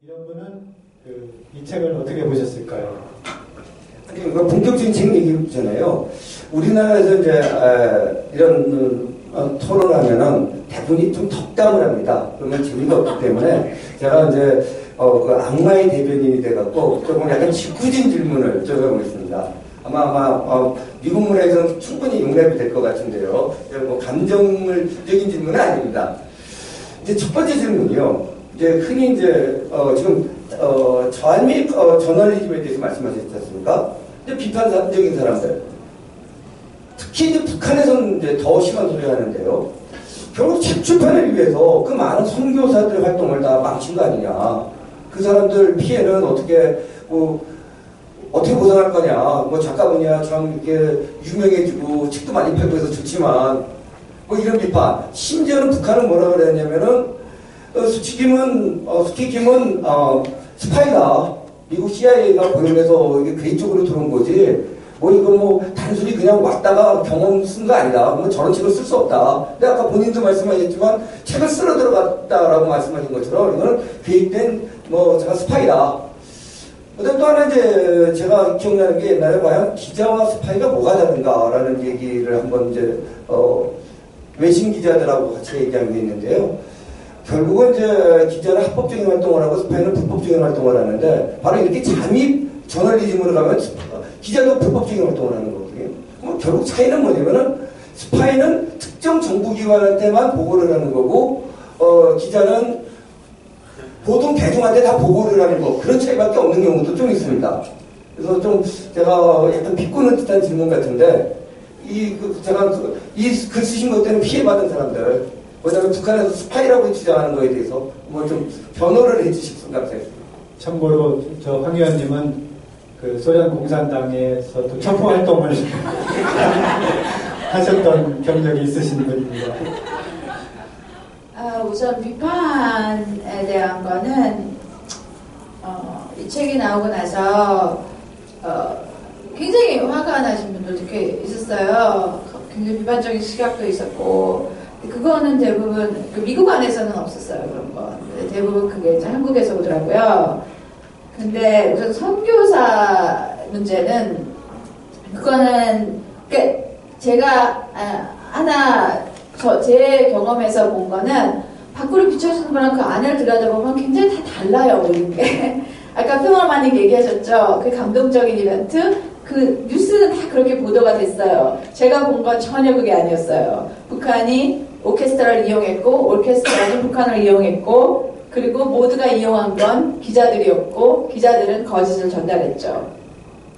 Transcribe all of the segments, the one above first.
이런 분은 이 책을 어떻게 보셨을까요? 그러니까 본격적인 책 얘기잖아요. 우리나라에서 이제 이런 토론을 하면은 대부분이 좀 덕담을 합니다. 그러면 재미가 없기 때문에 제가 이제 그 악마의 대변인이 돼갖고 조금 약간 짓궂은 질문을 여쭤보겠습니다. 아마 미국 문화에서는 충분히 용납이 될 것 같은데요. 뭐 감정적인 질문은 아닙니다. 이제 첫 번째 질문이요. 이제 흔히 이제 지금 저한미 저널리즘에 대해서 말씀하셨지 않습니까? 이제 비판적인 사람들, 특히 이제 북한에서는 이제 더 심한 소리 하는데요. 결국 책 출판을 위해서 그 많은 선교사들 활동을 다 망친 거 아니냐. 그 사람들 피해는 어떻게 보상할 거냐. 뭐 작가분이야 참 이렇게 유명해지고 책도 많이 팔고 해서 좋지만 뭐 이런 비판. 심지어는 북한은 뭐라 그랬냐면은 수치김은 스파이다. 미국 CIA가 고용해서 이게 개인적으로 들어온 거지. 뭐 이거 뭐 단순히 그냥 왔다가 경험 쓴 거 아니다. 뭐 저런 책을 쓸 수 없다. 근데 아까 본인도 말씀하셨지만 책을 쓰러 들어갔다라고 말씀하신 것처럼 이거는 계획된 뭐 제가 스파이다. 그다음 또 하나 이제 제가 기억나는 게 옛날에 과연 기자와 스파이가 뭐가 다른가라는 얘기를 한번 이제 외신 기자들하고 같이 얘기한 게 있는데요. 결국은 이제 기자는 합법적인 활동을 하고 스파이는 불법적인 활동을 하는데 바로 이렇게 잠입 저널리즘으로 가면 기자도 불법적인 활동을 하는 거거든요. 그럼 결국 차이는 뭐냐면은 스파이는 특정 정부기관한테만 보고를 하는 거고 기자는 보통 대중한테 다 보고를 하는 거, 그런 차이밖에 없는 경우도 좀 있습니다. 그래서 좀 제가 약간 비꼬는 듯한 질문 같은데 제가 이 글 쓰신 것 때문에 피해받은 사람들, 왜냐하면 북한에서 스파이라고 주장하는 거에 대해서 뭐 좀 변호를 해주실 것 같아요. 참고로 저 황 의원님은 그 소련 공산당에서도 첩보 활동을 하셨던 경력이 있으신 분입니다. 우선 비판에 대한 거는 이 책이 나오고 나서 굉장히 화가 나신 분들도 꽤 있었어요. 굉장히 비판적인 시각도 있었고, 그거는 대부분 미국 안에서는 없었어요. 그런 거 대부분 그게 이제 한국에서 오더라고요. 근데 우선 선교사 문제는 그거는 제가 제 경험에서 본 거는 밖으로 비춰지는 거랑 그 안을 들여다보면 굉장히 다 달라요, 모든 게. 아까 평화만님 얘기하셨죠? 그 감동적인 이벤트? 그 뉴스는 다 그렇게 보도가 됐어요. 제가 본 건 전혀 그게 아니었어요. 북한이 오케스트라를 이용했고, 오케스트라는 북한을 이용했고, 그리고 모두가 이용한 건 기자들이었고, 기자들은 거짓을 전달했죠.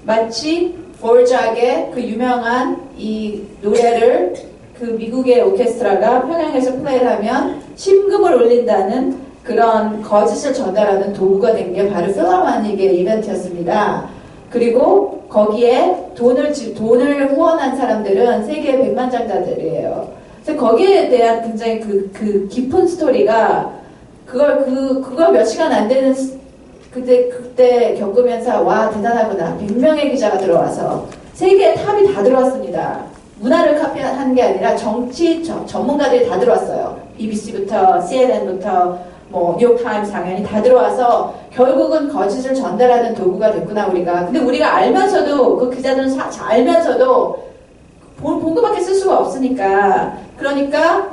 마치 볼작의 그 유명한 이 노래를 그 미국의 오케스트라가 평양에서 플레이를 하면 심금을 울린다는 그런 거짓을 전달하는 도구가 된 게 바로 필하모닉의 이벤트였습니다. 그리고 거기에 돈을 후원한 사람들은 세계 백만장자들이에요. 그래서 거기에 대한 굉장히 그 깊은 스토리가 그걸 몇 시간 안 되는 그때 겪으면서 와 대단하구나. 100명의 기자가 들어와서 세계 탑이 다 들어왔습니다. 문화를 카피하는 게 아니라 정치 전문가들이 다 들어왔어요. BBC부터 CNN부터 뭐 뉴욕타임스 당연히 다 들어와서 결국은 거짓을 전달하는 도구가 됐구나 우리가. 근데 우리가 알면서도 그 기자들은 알면서도 본 것밖에 쓸 수가 없으니까, 그러니까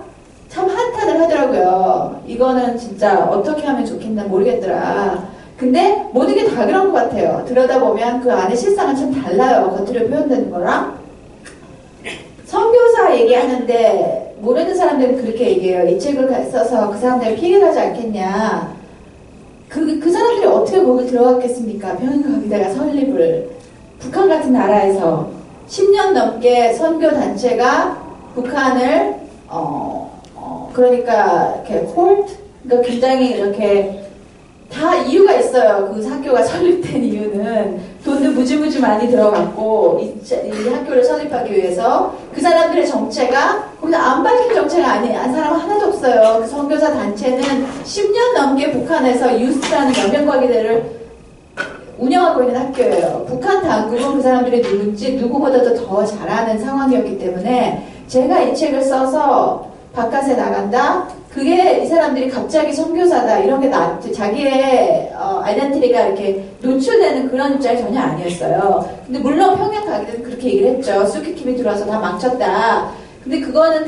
참 한탄을 하더라고요. 이거는 진짜 어떻게 하면 좋겠나 모르겠더라. 근데 모든 게 다 그런 것 같아요. 들여다보면 그 안에 실상은 참 달라요. 겉으로 표현되는 거랑. 선교사 얘기하는데 모르는 사람들은 그렇게 얘기해요. 이 책을 써서 그 사람들이 피해를 하지 않겠냐. 그 사람들이 어떻게 거기 들어갔겠습니까? 평양거기다가 설립을. 북한 같은 나라에서 10년 넘게 선교단체가 북한을 그러니까 이렇게 그러니까 굉장히 이렇게 다 이유가 있어요. 그 학교가 설립된 이유는 돈도 무지무지 많이 들어갔고 이 학교를 설립하기 위해서 그 사람들의 정체가 거기서 안 밝힌 정체가 안 사람 하나도 없어요. 그 선교사 단체는 10년 넘게 북한에서 유스라는 연명과기대를 운영하고 있는 학교예요. 북한 당국은 그 사람들이 누군지 누구보다도 더 잘 아는 상황이었기 때문에 제가 이 책을 써서 바깥에 나간다? 그게 이 사람들이 갑자기 선교사다 이런 게 자기의 아이덴티티가 이렇게 노출되는 그런 입장이 전혀 아니었어요. 근데 물론 평양 가기 전에 그렇게 얘기를 했죠. 수키킴이 들어와서 다 망쳤다. 근데 그거는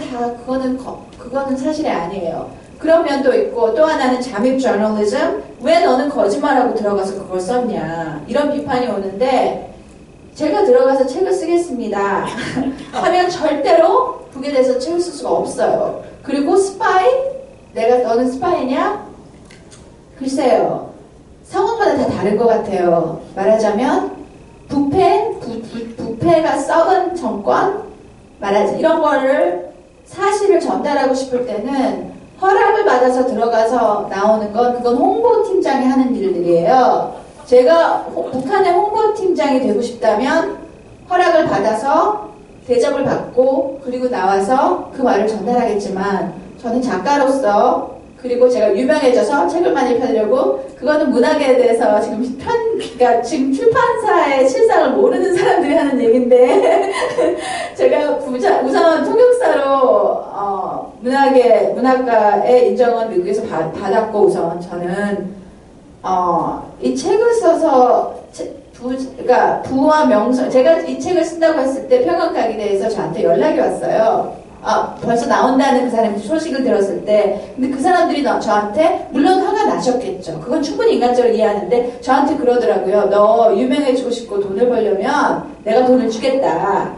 사실이 아니에요. 그런 면도 있고 또 하나는 잠입 저널리즘. 왜 너는 거짓말하고 들어가서 그걸 썼냐 이런 비판이 오는데 제가 들어가서 책을 쓰겠습니다 하면 절대로 북에 대해서 책을 쓸 수가 없어요. 그리고 스파이? 너는 스파이냐? 글쎄요. 상황마다 다 다른 것 같아요. 말하자면 부패가 썩은 정권? 이런 거를 사실을 전달하고 싶을 때는 허락을 받아서 들어가서 나오는 그건 홍보팀장이 하는 일들이에요. 제가 북한의 홍보팀장이 되고 싶다면 허락을 받아서 대접을 받고 그리고 나와서 그 말을 전달하겠지만 저는 작가로서 그리고 제가 유명해져서 책을 많이 팔려고 그거는 문학에 대해서 그러니까 지금 출판사의 실상을 모르는 사람들이 하는 얘기인데 제가 우선 통역사로 문학가의 인정은 미국에서 받았고 우선 저는 이 책을 써서 그러니까 부와 명성 제가 이 책을 쓴다고 했을 때 평양가기대에서 저한테 연락이 왔어요. 벌써 나온다는 그 사람이 소식을 들었을 때 근데 그 사람들이 저한테 물론 화가 나셨겠죠. 그건 충분히 인간적으로 이해하는데 저한테 그러더라고요. 너 유명해지고 싶고 돈을 벌려면 내가 돈을 주겠다.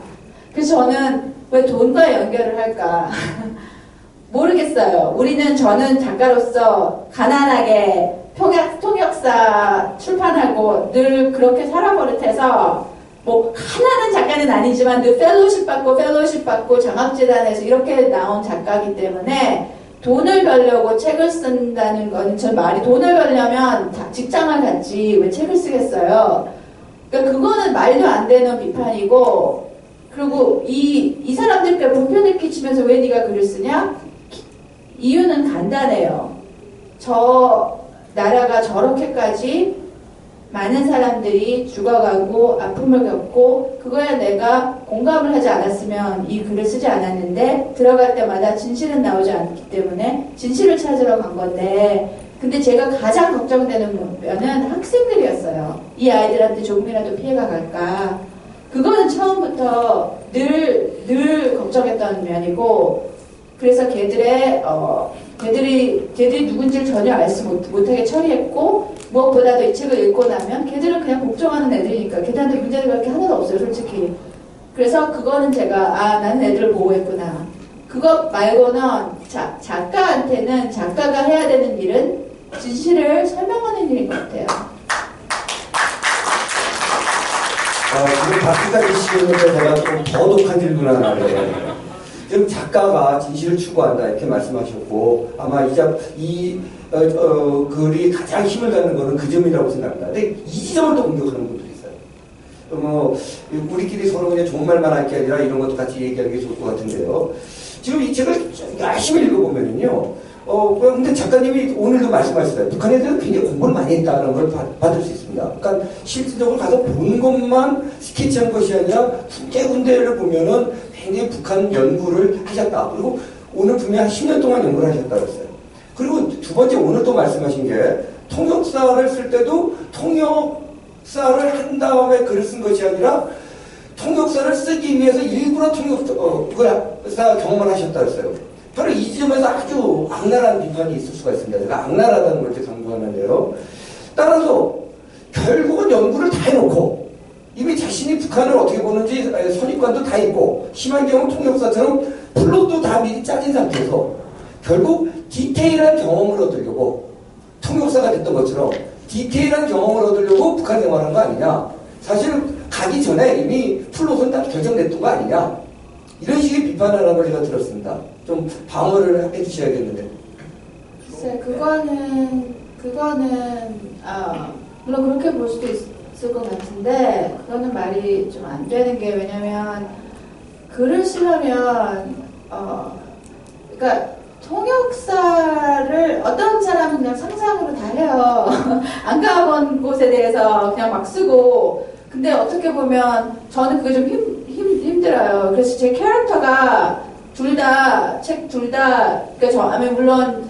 그래서 저는 왜 돈과 연결을 할까 모르겠어요. 저는 작가로서 가난하게 통역사 출판하고 늘 그렇게 살아버릇해서 하나는 작가는 아니지만 늘 펠로우십 받고 장학재단에서 이렇게 나온 작가이기 때문에 돈을 벌려고 책을 쓴다는 건 저 말이 돈을 벌려면 직장을 갖지 왜 책을 쓰겠어요. 그러니까 그거는 말도 안 되는 비판이고 그리고 이 사람들께 불편을 끼치면서 왜 네가 글을 쓰냐? 이유는 간단해요. 저 나라가 저렇게까지 많은 사람들이 죽어가고 아픔을 겪고 그거에 내가 공감을 하지 않았으면 이 글을 쓰지 않았는데 들어갈 때마다 진실은 나오지 않기 때문에 진실을 찾으러 간 건데 근데 제가 가장 걱정되는 면은 학생들이었어요. 이 아이들한테 조금이라도 피해가 갈까 그거는 처음부터 늘 걱정했던 면이고 그래서 걔들이 누군지를 전혀 알지 못하게 처리했고 무엇보다도 이 책을 읽고 나면 걔들은 그냥 복종하는 애들이니까 걔들한테 문제가 그렇게 하나도 없어요 솔직히. 그래서 그거는 제가 나는 애들을 보호했구나. 그것 말고는 작가한테는 작가가 해야 되는 일은 진실을 설명하는 일인 것 같아요. 지금 박 기자님 시간에 제가 좀 더 독한 질문 하나 하려고 지금 작가가 진실을 추구한다 이렇게 말씀하셨고 아마 이 글이 가장 힘을 갖는 것은 그 점이라고 생각합니다. 근데 이 지점을 또 공격하는 분들이 있어요. 우리끼리 서로 그냥 좋은 말만 할 게 아니라 이런 것도 같이 얘기하는 게 좋을 것 같은데요. 지금 이 책을 열심히 읽어보면요. 근데 작가님이 오늘도 말씀하셨어요. 북한에 대해서 굉장히 공부를 많이 했다는 걸 받을 수 있습니다. 그러니까 실질적으로 가서 본 것만 스케치한 것이 아니라 군데군데를 보면은 굉장히 북한 연구를 하셨다. 그리고 오늘 분명히 한 10년 동안 연구를 하셨다고 했어요. 그리고 두 번째 오늘 또 말씀하신 게 통역사를 쓸 때도 통역사를 한 다음에 글을 쓴 것이 아니라 통역사를 쓰기 위해서 일부러 통역사 경험을 하셨다고 했어요. 바로 이 지점에서 아주 악랄한 비판이 있을 수가 있습니다. 제가 악랄하다는 걸 이제 강조하는데요. 따라서 결국은 연구를 다 해놓고 이미 자신이 북한을 어떻게 보는지 선입관도 다 있고 심한 경우 통역사처럼 플롯도 다 미리 짜진 상태에서 결국 디테일한 경험을 얻으려고 통역사가 됐던 것처럼 디테일한 경험을 얻으려고 북한 생활한 거 아니냐. 사실 가기 전에 이미 플롯은 다 결정됐던 거 아니냐. 이런 식의 비판을 하는 걸 제가 들었습니다. 좀 방어를 해주셔야겠는데. 글쎄, 그거는 물론 그렇게 볼 수도 있을 것 같은데 그거는 말이 좀 안 되는 게 왜냐면 글을 쓰려면 그러니까 통역사를 어떤 사람은 그냥 상상으로 다 해요. 안 가본 곳에 대해서 그냥 막 쓰고 근데 어떻게 보면 저는 그게 좀 힘들어요. 그래서 제 캐릭터가 책 둘 다, 그러니까 물론,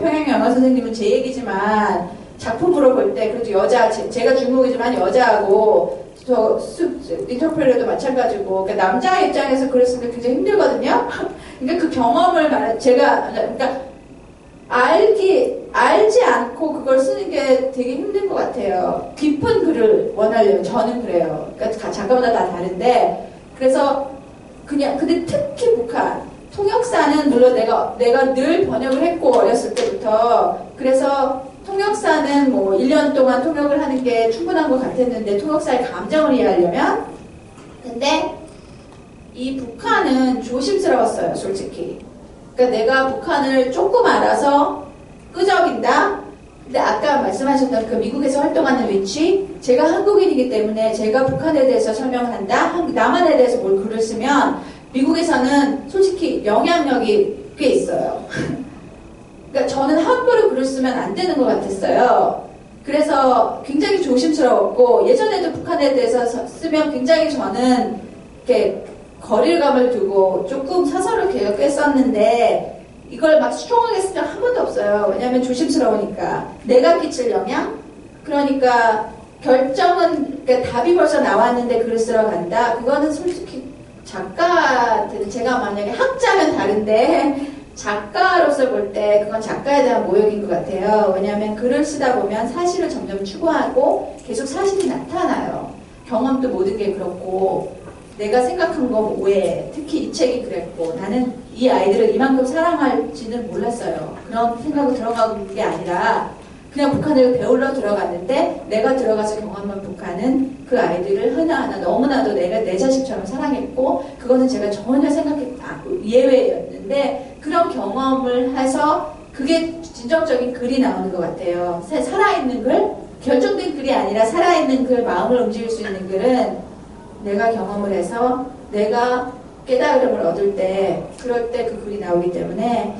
평양 영화 선생님은 제 얘기지만, 작품으로 볼 때, 그래도 제가 중국이지만 여자하고, 인터프레도 마찬가지고, 그러니까 남자 입장에서 글을 쓰는 게 굉장히 힘들거든요? 그러니까 그 경험을 그러니까, 알지 않고 그걸 쓰는 게 되게 힘든 것 같아요. 깊은 글을 원하려면, 저는 그래요. 그러니까 작가마다 다 다른데, 그래서, 근데 특히 북한, 통역사는 물론 내가 늘 번역을 했고, 어렸을 때부터. 그래서 통역사는 1년 동안 통역을 하는 게 충분한 것 같았는데, 통역사의 감정을 이해하려면. 근데, 이 북한은 조심스러웠어요, 솔직히. 그러니까 내가 북한을 조금 알아서 끄적인다? 근데 아까 말씀하셨던 그 미국에서 활동하는 위치, 제가 한국인이기 때문에 제가 북한에 대해서 설명을 한다? 남한에 대해서 뭘 글을 쓰면 미국에서는 솔직히 영향력이 꽤 있어요. 그러니까 저는 함부로 글을 쓰면 안 되는 것 같았어요. 그래서 굉장히 조심스러웠고, 예전에도 북한에 대해서 쓰면 굉장히 저는 이렇게 거리감을 두고 조금 사설을 꽤 썼는데, 이걸 막 스트롱하게 쓴 적 한 번도 없어요. 왜냐하면 조심스러우니까. 내가 끼칠 영향? 그러니까 결정은, 그러니까 답이 벌써 나왔는데 글을 쓰러 간다? 그거는 솔직히 작가한테는, 제가 만약에 학자면 다른데 작가로서 볼 때 그건 작가에 대한 모욕인 것 같아요. 왜냐하면 글을 쓰다 보면 사실을 점점 추구하고 계속 사실이 나타나요. 경험도 모든 게 그렇고, 내가 생각한 거 오해, 특히 이 책이 그랬고, 나는 이 아이들을 이만큼 사랑할지는 몰랐어요. 그런 생각으로 들어간 게 아니라 그냥 북한을 배우러 들어갔는데, 내가 들어가서 경험한 북한은 그 아이들을 하나하나 너무나도 내 자식처럼 사랑했고, 그거는 제가 전혀 예외였는데, 그런 경험을 해서 그게 진정적인 글이 나오는 것 같아요. 살아있는 글, 결정된 글이 아니라 살아있는 글, 마음을 움직일 수 있는 글은 내가 경험을 해서 내가 깨달음을 얻을 때, 그럴 때 그 글이 나오기 때문에,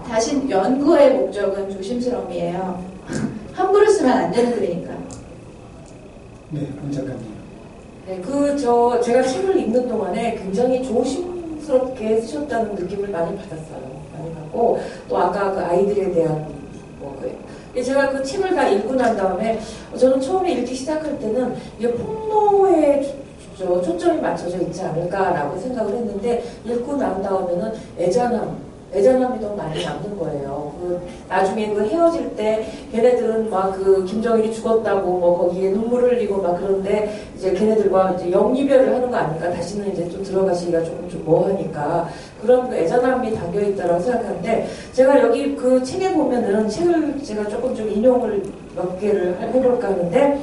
다시 연구의 목적은 조심스러움이에요. 함부로 쓰면 안 되는 글이니까. 네, 문 작가님. 네, 제가 책을 읽는 동안에 굉장히 조심스럽게 쓰셨다는 느낌을 많이 받았어요. 많이 받고, 또 아까 그 아이들에 대한, 제가 그 책을 다 읽고 난 다음에, 저는 처음에 읽기 시작할 때는 이게 폭로에 초점이 맞춰져 있지 않을까라고 생각을 했는데, 읽고 난 다음에는 애잔함이 더 많이 남는 거예요. 나중에 헤어질 때 걔네들은 막 김정일이 죽었다고 거기에 눈물을 흘리고 막 그런데, 이제 걔네들과 이제 영이별을 하는 거 아닙니까? 다시는 이제 좀 들어가시기가 좀 뭐하니까 그런 애잔함이 담겨 있다고 생각하는데, 제가 여기 그 책에 보면은, 책을 제가 조금 좀 인용을 몇 개를 해볼까 하는데,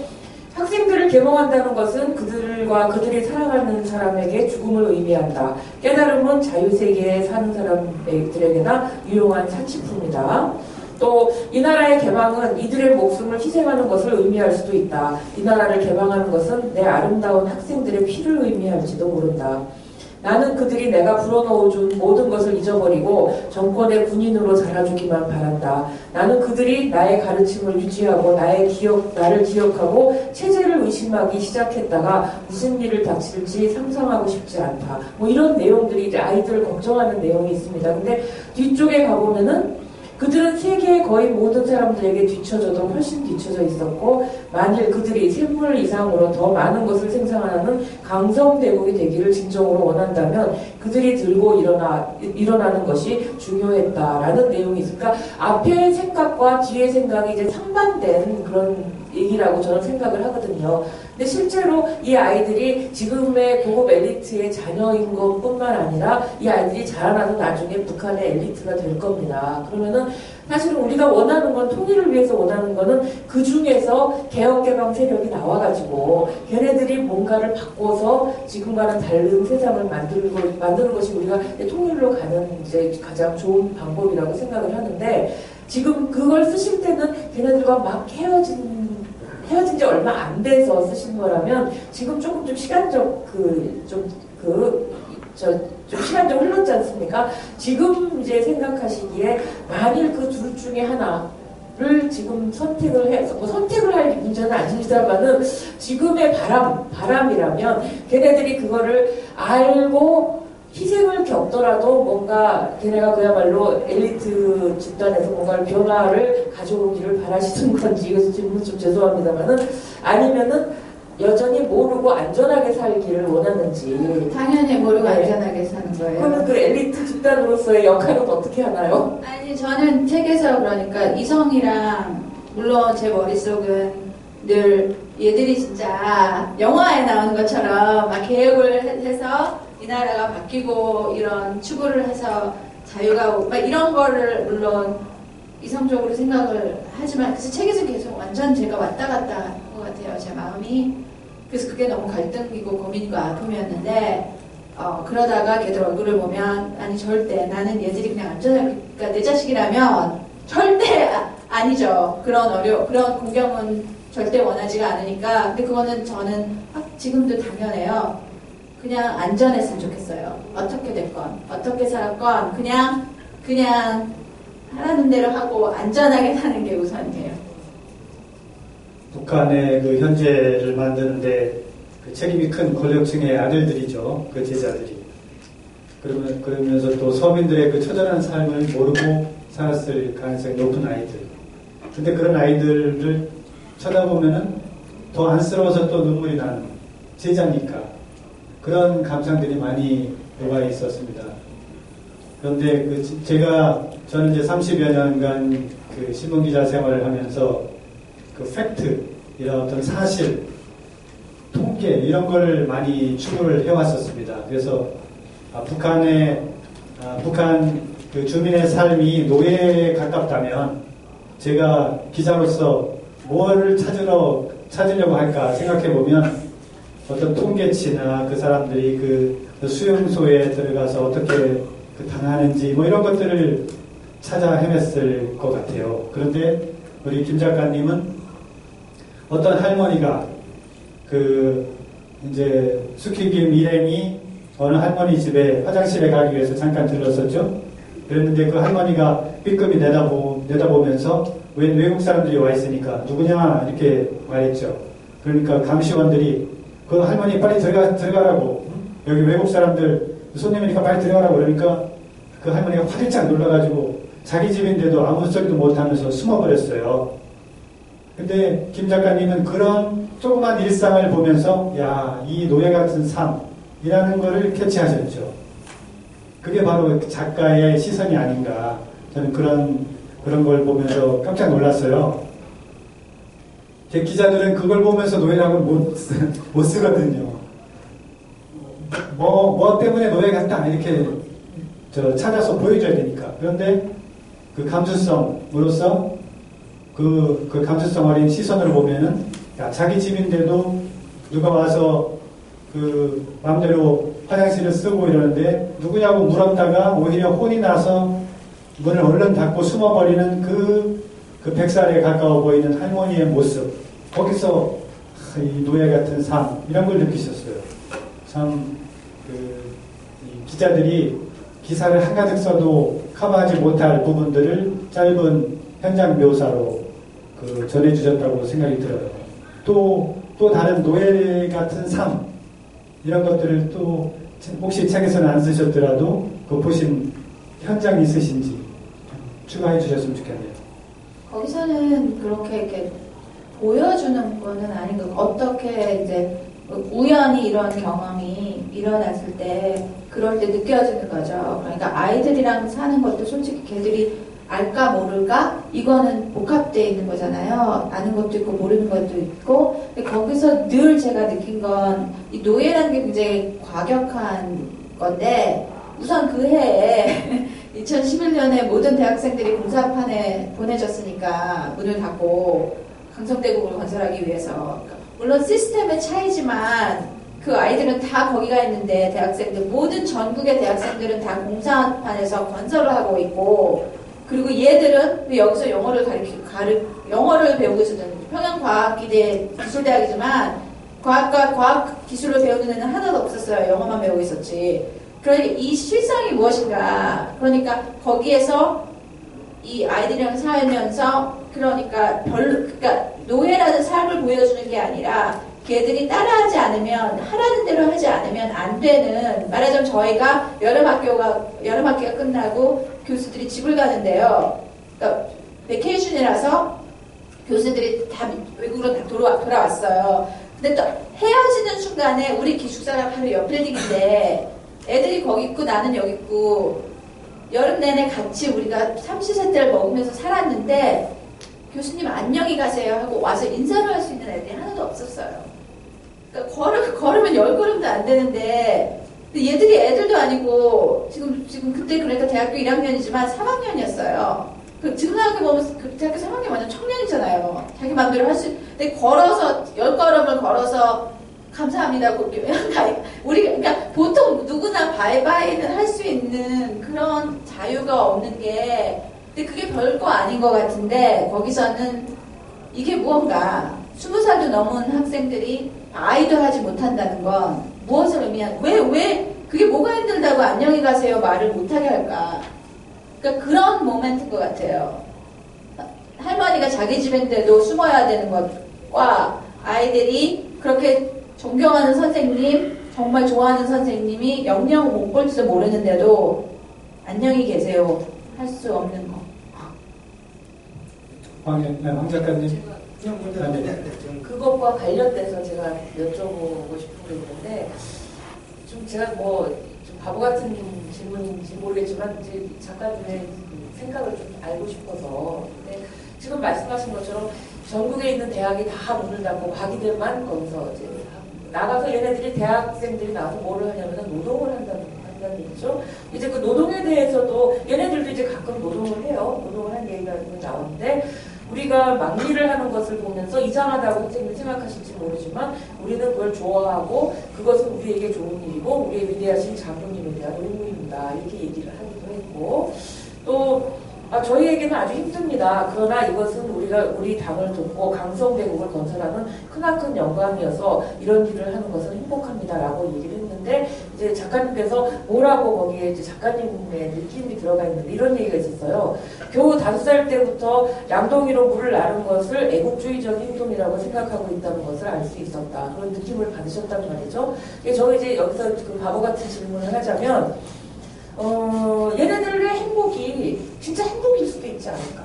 학생들을 계몽한다는 것은 그들이 사랑하는 사람에게 죽음을 의미한다. 깨달음은 자유세계에 사는 사람들에게나 유용한 사치품이다. 또 이 나라의 개방은 이들의 목숨을 희생하는 것을 의미할 수도 있다. 이 나라를 개방하는 것은 내 아름다운 학생들의 피를 의미할지도 모른다. 나는 그들이 내가 불어넣어준 모든 것을 잊어버리고 정권의 군인으로 자라주기만 바란다. 나는 그들이 나의 가르침을 유지하고 나를 기억하고 체제를 의심하기 시작했다가 무슨 일을 닥칠지 상상하고 싶지 않다. 이런 내용들이 이제 아이들을 걱정하는 내용이 있습니다. 근데 뒤쪽에 가보면은 그들은 세계의 거의 모든 사람들에게 뒤처져도 훨씬 뒤처져 있었고, 만일 그들이 샘물 이상으로 더 많은 것을 생산하는 강성대국이 되기를 진정으로 원한다면 그들이 들고 일어나는 것이 중요했다라는 내용이 있으니까, 앞의 생각과 뒤의 생각이 이제 상반된 그런 얘기라고 저는 생각을 하거든요. 근데 실제로 이 아이들이 지금의 고급 엘리트의 자녀인 것뿐만 아니라 이 아이들이 자라나서 나중에 북한의 엘리트가 될 겁니다. 그러면은 사실은 우리가 원하는 건, 통일을 위해서 원하는 거는 그 중에서 개혁개방 세력이 나와가지고 걔네들이 뭔가를 바꿔서 지금과는 다른 세상을 만드는 것이 우리가 통일로 가는 이제 가장 좋은 방법이라고 생각을 하는데, 지금 그걸 쓰실 때는 걔네들과 막 헤어진 지 얼마 안 돼서 쓰신 거라면, 지금 조금 좀 시간적 좀 시간 좀 흘렀지 않습니까? 지금 이제 생각하시기에 만일 그 둘 중에 하나를 지금 선택을 해서, 선택을 할 문제는 아닙니다만은 지금의 바람이라면 걔네들이 그거를 알고 희생을 겪더라도 뭔가 걔네가 그야말로 엘리트 집단에서 뭔가를 변화를 가져오기를 바라시는 건지, 이것은 질문 좀 죄송합니다만은, 아니면은 여전히 모르고 안전하게 살기를 원하는지. 당연히 모르고 네. 안전하게 사는 거예요. 그러면 그 엘리트 집단으로서의 역할은 어떻게 하나요? 아니 저는 책에서 그러니까 이성이랑 물론 제 머릿속은 늘 얘들이 진짜 영화에 나오는 것처럼 막 계획을 해서 이 나라가 바뀌고 이런 추구를 해서 자유가 오고 막 이런 거를 물론 이성적으로 생각을 하지만 그래서 책에서 계속 완전 제가 왔다 갔다 한 것 같아요. 제 마음이. 그래서 그게 너무 갈등이고 고민이고 아픔이었는데 그러다가 걔들 얼굴을 보면 아니 절대 나는 얘들이 그냥 안전하게 그러니까 내 자식이라면 절대 아니죠. 그런 공경은 절대 원하지가 않으니까. 근데 그거는 저는 지금도 당연해요. 그냥 안전했으면 좋겠어요. 어떻게 됐건 어떻게 살았건 그냥 하라는 대로 하고 안전하게 사는 게 우선이에요. 북한의 그 현재를 만드는데 그 책임이 큰 권력층의 아들들이죠. 그 제자들이. 그러면서 또 서민들의 그 처절한 삶을 모르고 살았을 가능성이 높은 아이들. 근데 그런 아이들을 쳐다보면은 더 안쓰러워서 또 눈물이 나는 제자니까. 그런 감상들이 많이 녹아 있었습니다. 그런데 저는 이제 30여 년간 그 신문기자 생활을 하면서 그 팩트, 이런 어떤 사실, 통계, 이런 걸 많이 추구를 해왔었습니다. 그래서 북한 그 주민의 삶이 노예에 가깝다면 제가 기자로서 뭐를 찾으려고 할까 생각해보면 어떤 통계치나 그 사람들이 그 수용소에 들어가서 어떻게 그 당하는지 뭐 이런 것들을 찾아 헤맸을 것 같아요. 그런데 우리 김 작가님은 어떤 할머니가 이제 수키김 일행이 어느 할머니 집에 화장실에 가기 위해서 잠깐 들렀었죠. 그랬는데 그 할머니가 삐끔히 내다보면서 웬 외국 사람들이 와 있으니까 누구냐 이렇게 말했죠. 그러니까 감시원들이 그 할머니 빨리 들어가라고, 여기 외국 사람들 손님이니까 빨리 들어가라고 그러니까 그 할머니가 화들짝 놀라가지고 자기 집인데도 아무 소리도 못하면서 숨어버렸어요. 근데 김 작가님은 그런 조그만 일상을 보면서 이 노예 같은 삶이라는 거를 캐치하셨죠. 그게 바로 작가의 시선이 아닌가. 저는 그런 걸 보면서 깜짝 놀랐어요. 제 기자들은 그걸 보면서 노예라고 못 쓰거든요. 뭐 때문에 노예 같다 이렇게 찾아서 보여줘야 되니까. 그런데 그 감수성으로서 그 감수성 어린 시선으로 보면은 자기 집인데도 누가 와서 그 마음대로 화장실을 쓰고 이러는데 누구냐고 물었다가 오히려 혼이 나서 문을 얼른 닫고 숨어버리는 그 100살에 가까워 보이는 할머니의 모습, 거기서 이 노예 같은 삶 이런 걸 느끼셨어요. 참 이 기자들이 기사를 한가득 써도 커버하지 못할 부분들을 짧은 현장 묘사로 전해주셨다고 생각이 들어요. 또 다른 노예 같은 삶 이런 것들을 또 혹시 책에서는 안 쓰셨더라도 그 보신 현장 있으신지 추가해 주셨으면 좋겠네요. 거기서는 그렇게 이렇게 보여주는 거는 아닌 것 같아요. 어떻게 이제 우연히 이런 경험이 일어났을 때 그럴 때 느껴지는 거죠. 그러니까 아이들이랑 사는 것도 솔직히 걔들이 알까 모를까? 이거는 복합되어 있는 거잖아요. 아는 것도 있고 모르는 것도 있고. 근데 거기서 늘 제가 느낀 건 이 노예라는 게 굉장히 과격한 건데 우선 그 해에 2011년에 모든 대학생들이 공사판에 보내졌으니까 문을 닫고 강성대국을 건설하기 위해서. 그러니까 물론 시스템의 차이지만 그 아이들은 다 거기가 있는데 대학생들 모든 전국의 대학생들은 다 공사판에서 건설을 하고 있고 그리고 얘들은 여기서 영어를 배우고 있었던 평양과학기대 기술대학이지만 과학과 과학 기술을 배우는 애는 하나도 없었어요. 영어만 배우고 있었지. 그러니까 이 실상이 무엇인가. 그러니까 거기에서 이 아이들이랑 살면서 그러니까 노예라는 삶을 보여주는 게 아니라 걔들이 따라하지 않으면, 하라는 대로 하지 않으면 안 되는, 말하자면 저희가 여름학기가 끝나고 교수들이 집을 가는데요. 그러니까 베케이션이라서 교수들이 다 외국으로 다 돌아왔어요. 근데 또 헤어지는 순간에 우리 기숙사가 바로 옆 빌딩인데 애들이 거기 있고 나는 여기 있고 여름 내내 같이 우리가 삼시세끼를 먹으면서 살았는데 교수님 안녕히 가세요 하고 와서 인사를 할 수 있는 애들이 하나도 없었어요. 그러니까 걸으면 10걸음도 안 되는데 얘들이 애들도 아니고 지금 그때 그러니까 대학교 1학년이지만 3학년이었어요. 지금 생각해보면 그 대학교 3학년 완전 청년이잖아요. 자기 마음대로 할 수, 근데 걸어서 10걸음을 걸어서 감사합니다. 그러니까 보통 누구나 바이바이는 할 수 있는 그런 자유가 없는 게, 근데 그게 별거 아닌 것 같은데, 거기서는 이게 무언가 20살도 넘은 학생들이 아이도 하지 못한다는 건 무엇을 의미하는, 왜 그게 뭐가 힘들다고 안녕히 가세요 말을 못하게 할까? 그러니까 그런 모멘트인 것 같아요. 할머니가 자기 집인데도 숨어야 되는 것과 아이들이 그렇게 존경하는 선생님, 정말 좋아하는 선생님이 영영 못 볼지도 모르는데도 안녕히 계세요 할 수 없는 거. 황 작가님. 그것과 관련돼서 제가 여쭤보고 싶은 게 있는데, 좀 제가 좀 바보 같은 질문인지 모르겠지만 이제 작가님의 생각을 좀 알고 싶어서. 근데 지금 말씀하신 것처럼 전국에 있는 대학이 다 문을 닫고 과기들만 거기서 이제 나가서 얘네들이 대학생들이 나와서 뭐를 하냐면 노동을 한다는 얘기죠. 이제 그 노동에 대해서도 얘네들도 이제 가끔 노동을 해요. 노동을 한 얘기가 나오는데, 우리가 막리를 하는 것을 보면서 이상하다고 선생님이 생각하실지 모르지만 우리는 그걸 좋아하고 그것은 우리에게 좋은 일이고 우리의 위대하신 장로님에 대한 의무입니다. 이렇게 얘기를 하기도 했고, 또 저희에게는 아주 힘듭니다. 그러나 이것은 우리 당을 돕고 강성대국을 건설하는 크나큰 영광이어서 이런 일을 하는 것은 행복합니다라고 얘기를 했는데, 이제 작가님께서 뭐라고 거기에 이제 작가님의 느낌이 들어가 있는데 이런 얘기가 있었어요. 겨우 5살 때부터 양동이로 물을 나른 것을 애국주의적 행동이라고 생각하고 있다는 것을 알 수 있었다. 그런 느낌을 받으셨단 말이죠. 저 이제 여기서 그 바보 같은 질문을 하자면, 얘네들의 행복이 진짜 행복일 수도 있지 않을까.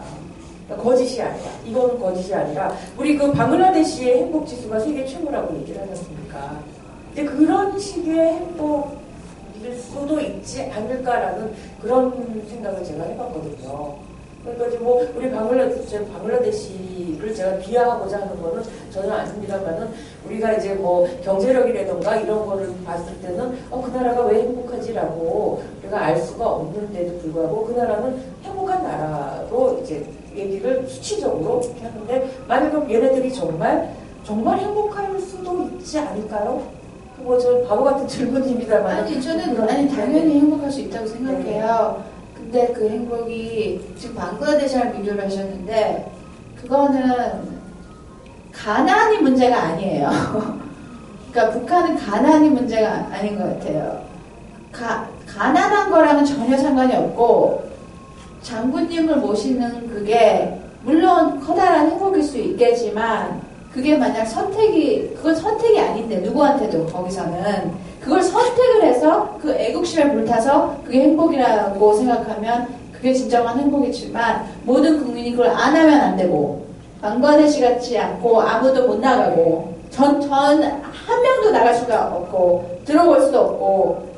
그러니까 거짓이 아니라, 이거는 거짓이 아니라, 우리 그 방글라데시의 행복 지수가 세계 최고라고 얘기를 하지 않습니까? 근데 그런 식의 행복일 수도 있지 않을까라는 그런 생각을 제가 해봤거든요. 그러니까 이제 우리 방글라데시를 제가 비하하고자 하는 거는 전혀 아닙니다만은, 우리가 이제 경제력이라던가 이런 거를 봤을 때는 그 나라가 왜 행복하지라고 우리가 알 수가 없는데도 불구하고 그 나라는 행복한 나라로 이제 얘기를 수치적으로 이렇게 하는데, 만약 그럼 얘네들이 정말 행복할 수도 있지 않을까요? 저 바보 같은 질문입니다만. 저는 당연히 행복할 수 있다고 생각해요. 근데 그 행복이 지금 방글라데시랑 비교를 하셨는데 그거는 가난이 문제가 아니에요. 그러니까 북한은 가난이 문제가 아닌 것 같아요. 가난한 거랑은 전혀 상관이 없고, 장군님을 모시는 그게 물론 커다란 행복일 수 있겠지만 그게 만약 그건 선택이 아닌데, 누구한테도 거기서는 그걸 선택을 해서 그 애국심에 불타서 그게 행복이라고 생각하면 그게 진정한 행복이지만, 모든 국민이 그걸 안 하면 안 되고, 방글라데시 같지 않고 아무도 못 나가고 한 명도 나갈 수가 없고 들어올 수도 없고,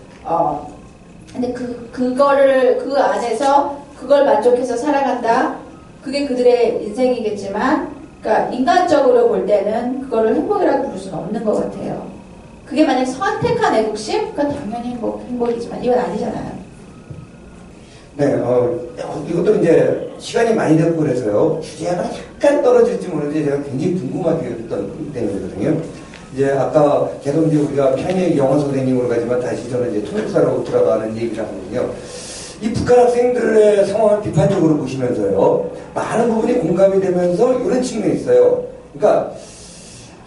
근데 그거를 그 안에서 그걸 만족해서 살아간다. 그게 그들의 인생이겠지만, 그러니까 인간적으로 볼 때는 그거를 행복이라고 부를 수는 없는 것 같아요. 그게 만약 선택한 애국심? 그건 당연히 행복이지만 이건 아니잖아요. 네, 이것도 이제 시간이 많이 됐고 그래서요, 주제가 약간 떨어질지 모르는데 제가 굉장히 궁금하게 했던 때문이거든요. 이제 아까 계속 이제 우리가 평일 영어 선생님으로 가지만 다시 저는 이제 통역사로 돌아가는 얘기를 하거든요. 이 북한 학생들의 상황을 비판적으로 보시면서요, 많은 부분이 공감이 되면서 이런 측면이 있어요. 그러니까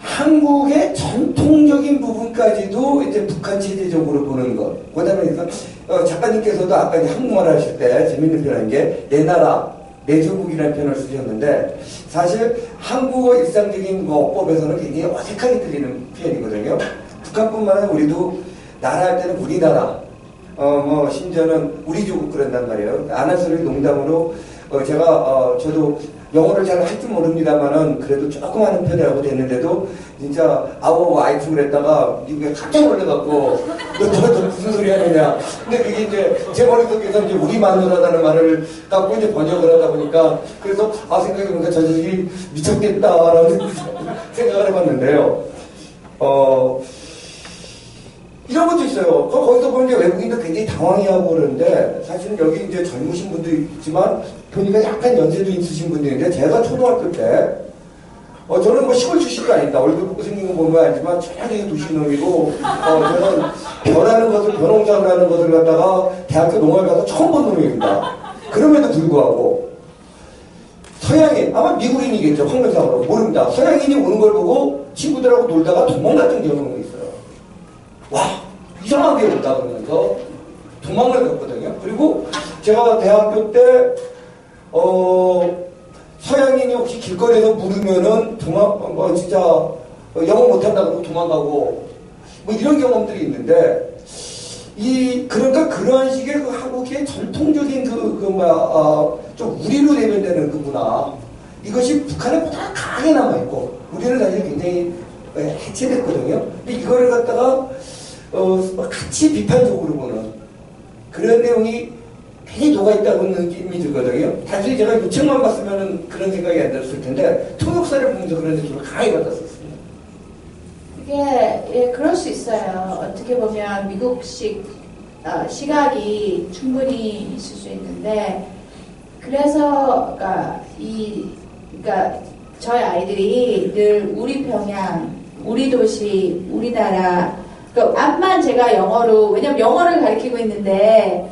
한국의 전통적인 부분까지도 이제 북한 체제적으로 보는 것. 그 다음에 작가님께서도 아까 이제 한국말 하실 때 재밌는 표현인 게, 내 나라, 내조국이라는 표현을 쓰셨는데 사실 한국어 일상적인 어법에서는 굉장히 어색하게 들리는 표현이거든요. 북한뿐만 아니라 우리도 나라 할 때는 우리나라, 심지어는 우리 조국 그런단 말이에요. 아나소리 농담으로 저도 영어를 잘 할 줄 모릅니다만은 그래도 조금 하는 편이라고 됐는데도 진짜 아워 와이프를 했다가 미국에 깜짝 놀래갖고 너 무슨 소리 하느냐. 근데 그게 이제 제 머릿속에서 이제 우리 마누라라는 말을 갖고 이제 번역을 하다 보니까 그래서 생각해보니까 저 자식이 미쳤겠다라는 생각을 해봤는데요. 이런 것도 있어요. 거기서 보면 이제 외국인도 굉장히 당황해하고 그러는데, 사실은 여기 이제 젊으신 분도 있지만, 보니까 약간 연세도 있으신 분들인데, 제가 초등학교 때, 저는 뭐 시골 출신도 아닙니다. 얼굴 보고 생긴 거 보면 알지만, 전형적인 도시놈이고, 저는 벼농작을 하는 것을 갖다가 대학교 농활 가서 처음 본 놈입니다. 그럼에도 불구하고, 서양인, 아마 미국인이겠죠, 환경상으로. 모릅니다. 서양인이 오는 걸 보고 친구들하고 놀다가 도망갔던 경험이 있어요. 와, 이상하게 온다 그러면서 도망을 갔거든요. 그리고 제가 대학교 때, 서양인이 혹시 길거리에서 물으면은 진짜 영어 못한다 그러고 도망가고, 뭐 이런 경험들이 있는데, 그러니까 그러한 식의 그 한국의 전통적인 좀 우리로 대변되는 그 문화, 이것이 북한에 보다 강하게 남아있고, 우리는 사실 굉장히 해체됐거든요. 근데 이거를 갖다가 같이 비판적으로 보는 그런 내용이 굉장히 녹아있다는 느낌이 들거든요. 단순히 제가 유책만 봤으면 그런 생각이 안 들었을 텐데 통역사를 보면서 그런 느낌을 강하게 받았었습니다. 이게 그럴 수 있어요. 어떻게 보면 미국식 시각이 충분히 있을 수 있는데, 그래서 그러니까 저희 아이들이 늘 우리 평양, 우리 도시, 우리나라, 앞만 제가 영어로, 왜냐면 영어를 가르치고 있는데,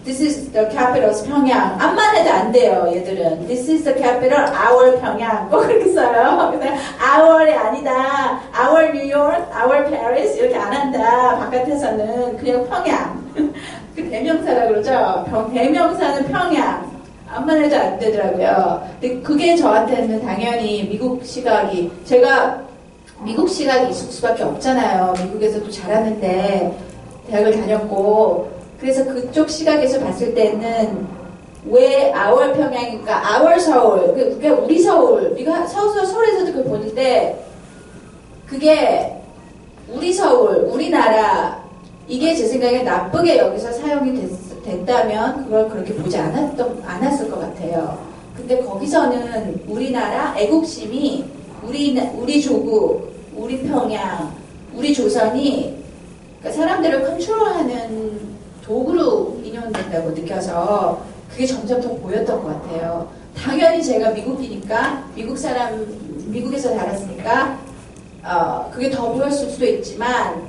this is the capital 평양. 앞만 해도 안 돼요, 얘들은. This is the capital, our 평양. 꼭 그렇게 써요. 근데 our이 아니다. our New York, our Paris 이렇게 안 한다. 바깥에서는 그냥 평양. 그 대명사라 그러죠. 대명사는 평양. 앞만 해도 안 되더라고요. 근데 그게 저한테는 당연히 미국 시각이, 제가 미국 시각이 있을 수밖에 없잖아요. 미국에서도 잘하는데 대학을 다녔고, 그래서 그쪽 시각에서 봤을 때는 왜 our 평양이니까 our 서울, 그게 우리 서울, 우리가 서울에서도 그걸 보는 때 그게 우리 서울, 우리나라, 이게 제 생각에 나쁘게 여기서 사용이 됐다면 그걸 그렇게 보지 않았을 것 같아요. 근데 거기서는 우리나라 애국심이 우리 조국, 우리 평양, 우리 조선이 그러니까 사람들을 컨트롤하는 도구로 인용된다고 느껴서 그게 점점 더 보였던 것 같아요. 당연히 제가 미국이니까, 미국에서 자랐으니까 그게 더 보였을 수도 있지만,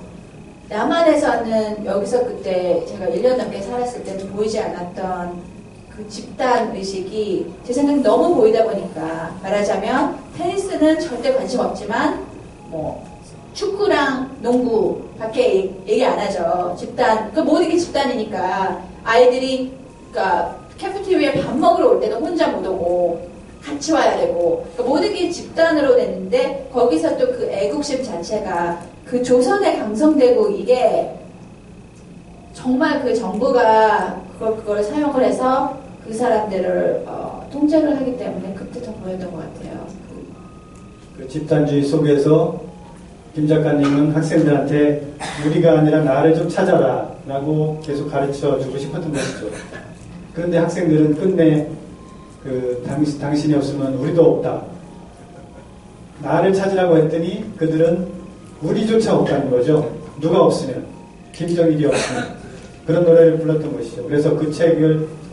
남한에서는 여기서 그때 제가 1년 넘게 살았을 때도 보이지 않았던 그 집단 의식이 제 생각에 너무 보이다 보니까, 말하자면 테니스는 절대 관심 없지만 뭐 축구랑 농구 밖에 얘기 안 하죠. 집단, 그 모든 게 집단이니까 아이들이 그러니까 캐피테리아에 밥 먹으러 올 때도 혼자 못 오고 같이 와야 되고, 그러니까 모든 게 집단으로 됐는데 거기서 또 그 애국심 자체가 그 조선에 강성되고, 이게 정말 그 정부가 그걸 사용을 해서 그 사람들을 통제를 하기 때문에 그때 더 보였던 것 같아요. 그 집단주의 속에서 김 작가님은 학생들한테 우리가 아니라 나를 좀 찾아라 라고 계속 가르쳐 주고 싶었던 것이죠. 그런데 학생들은 끝내 당신이 없으면 우리도 없다. 나를 찾으라고 했더니 그들은 우리조차 없다는 거죠. 누가 없으면, 김정일이 없으면. 그런 노래를 불렀던 것이죠. 그래서 그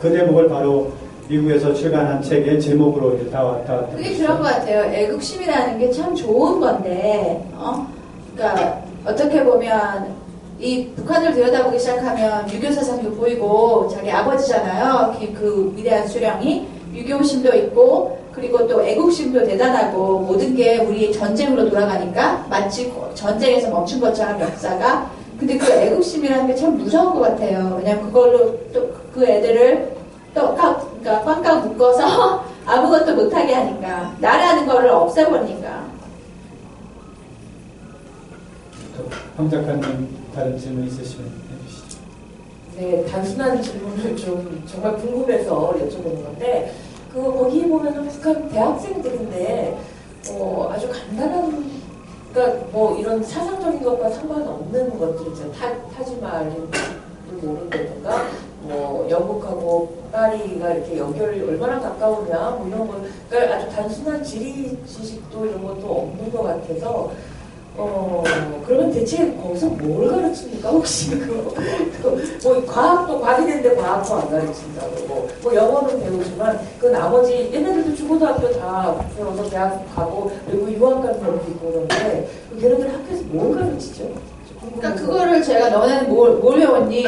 대목을 바로 미국에서 출간한 책의 제목으로 이제 다 왔던 그게 것이죠. 그런 것 같아요. 애국심이라는 게 참 좋은 건데, 그러니까 어떻게 보면 이 북한을 들여다보기 시작하면 유교 사상도 보이고, 자기 아버지잖아요. 그 위대한 수령이 유교심도 있고, 그리고 또 애국심도 대단하고, 모든 게 우리 전쟁으로 돌아가니까 마치 전쟁에서 멈춘 것처럼 역사가. 근데 그 애국심이라는 게 참 무서운 것 같아요. 왜냐면 그걸로 또 그 애들을 또 그러니까 꽉꽉 묶어서 아무것도 못하게 하니까 나라는 거를 없애버리니까. 황 작가님 다른 질문 있으시면 해주시죠. 네, 단순한 질문을 좀 정말 궁금해서 여쭤보는 건데, 거기 보면은 북한 대학생들인데, 아주 간단한, 그러니까 뭐 이런 사상적인 것과 상관없는 것들이죠. 타지말을 모른다든가, 뭐 영국하고 파리가 이렇게 연결이 얼마나 가까우냐, 뭐 이런 거, 그러니까 아주 단순한 지리 지식도 이런 것도 없는 것 같아서, 그러면 대체 거기서 뭘 가르칩니까? 혹시 뭐 과학도 과학이 되는데 과학도 안 가르친다고 뭐 영어는 배우지만 그 나머지 얘네들도 중고등학교 다 배워서 대학 가고 그리고 유학 가는 사람도 있고 그런데 걔네들 학교에서 뭘 가르치죠? 그러니까 그거를 제가 너는 뭘 배웠니?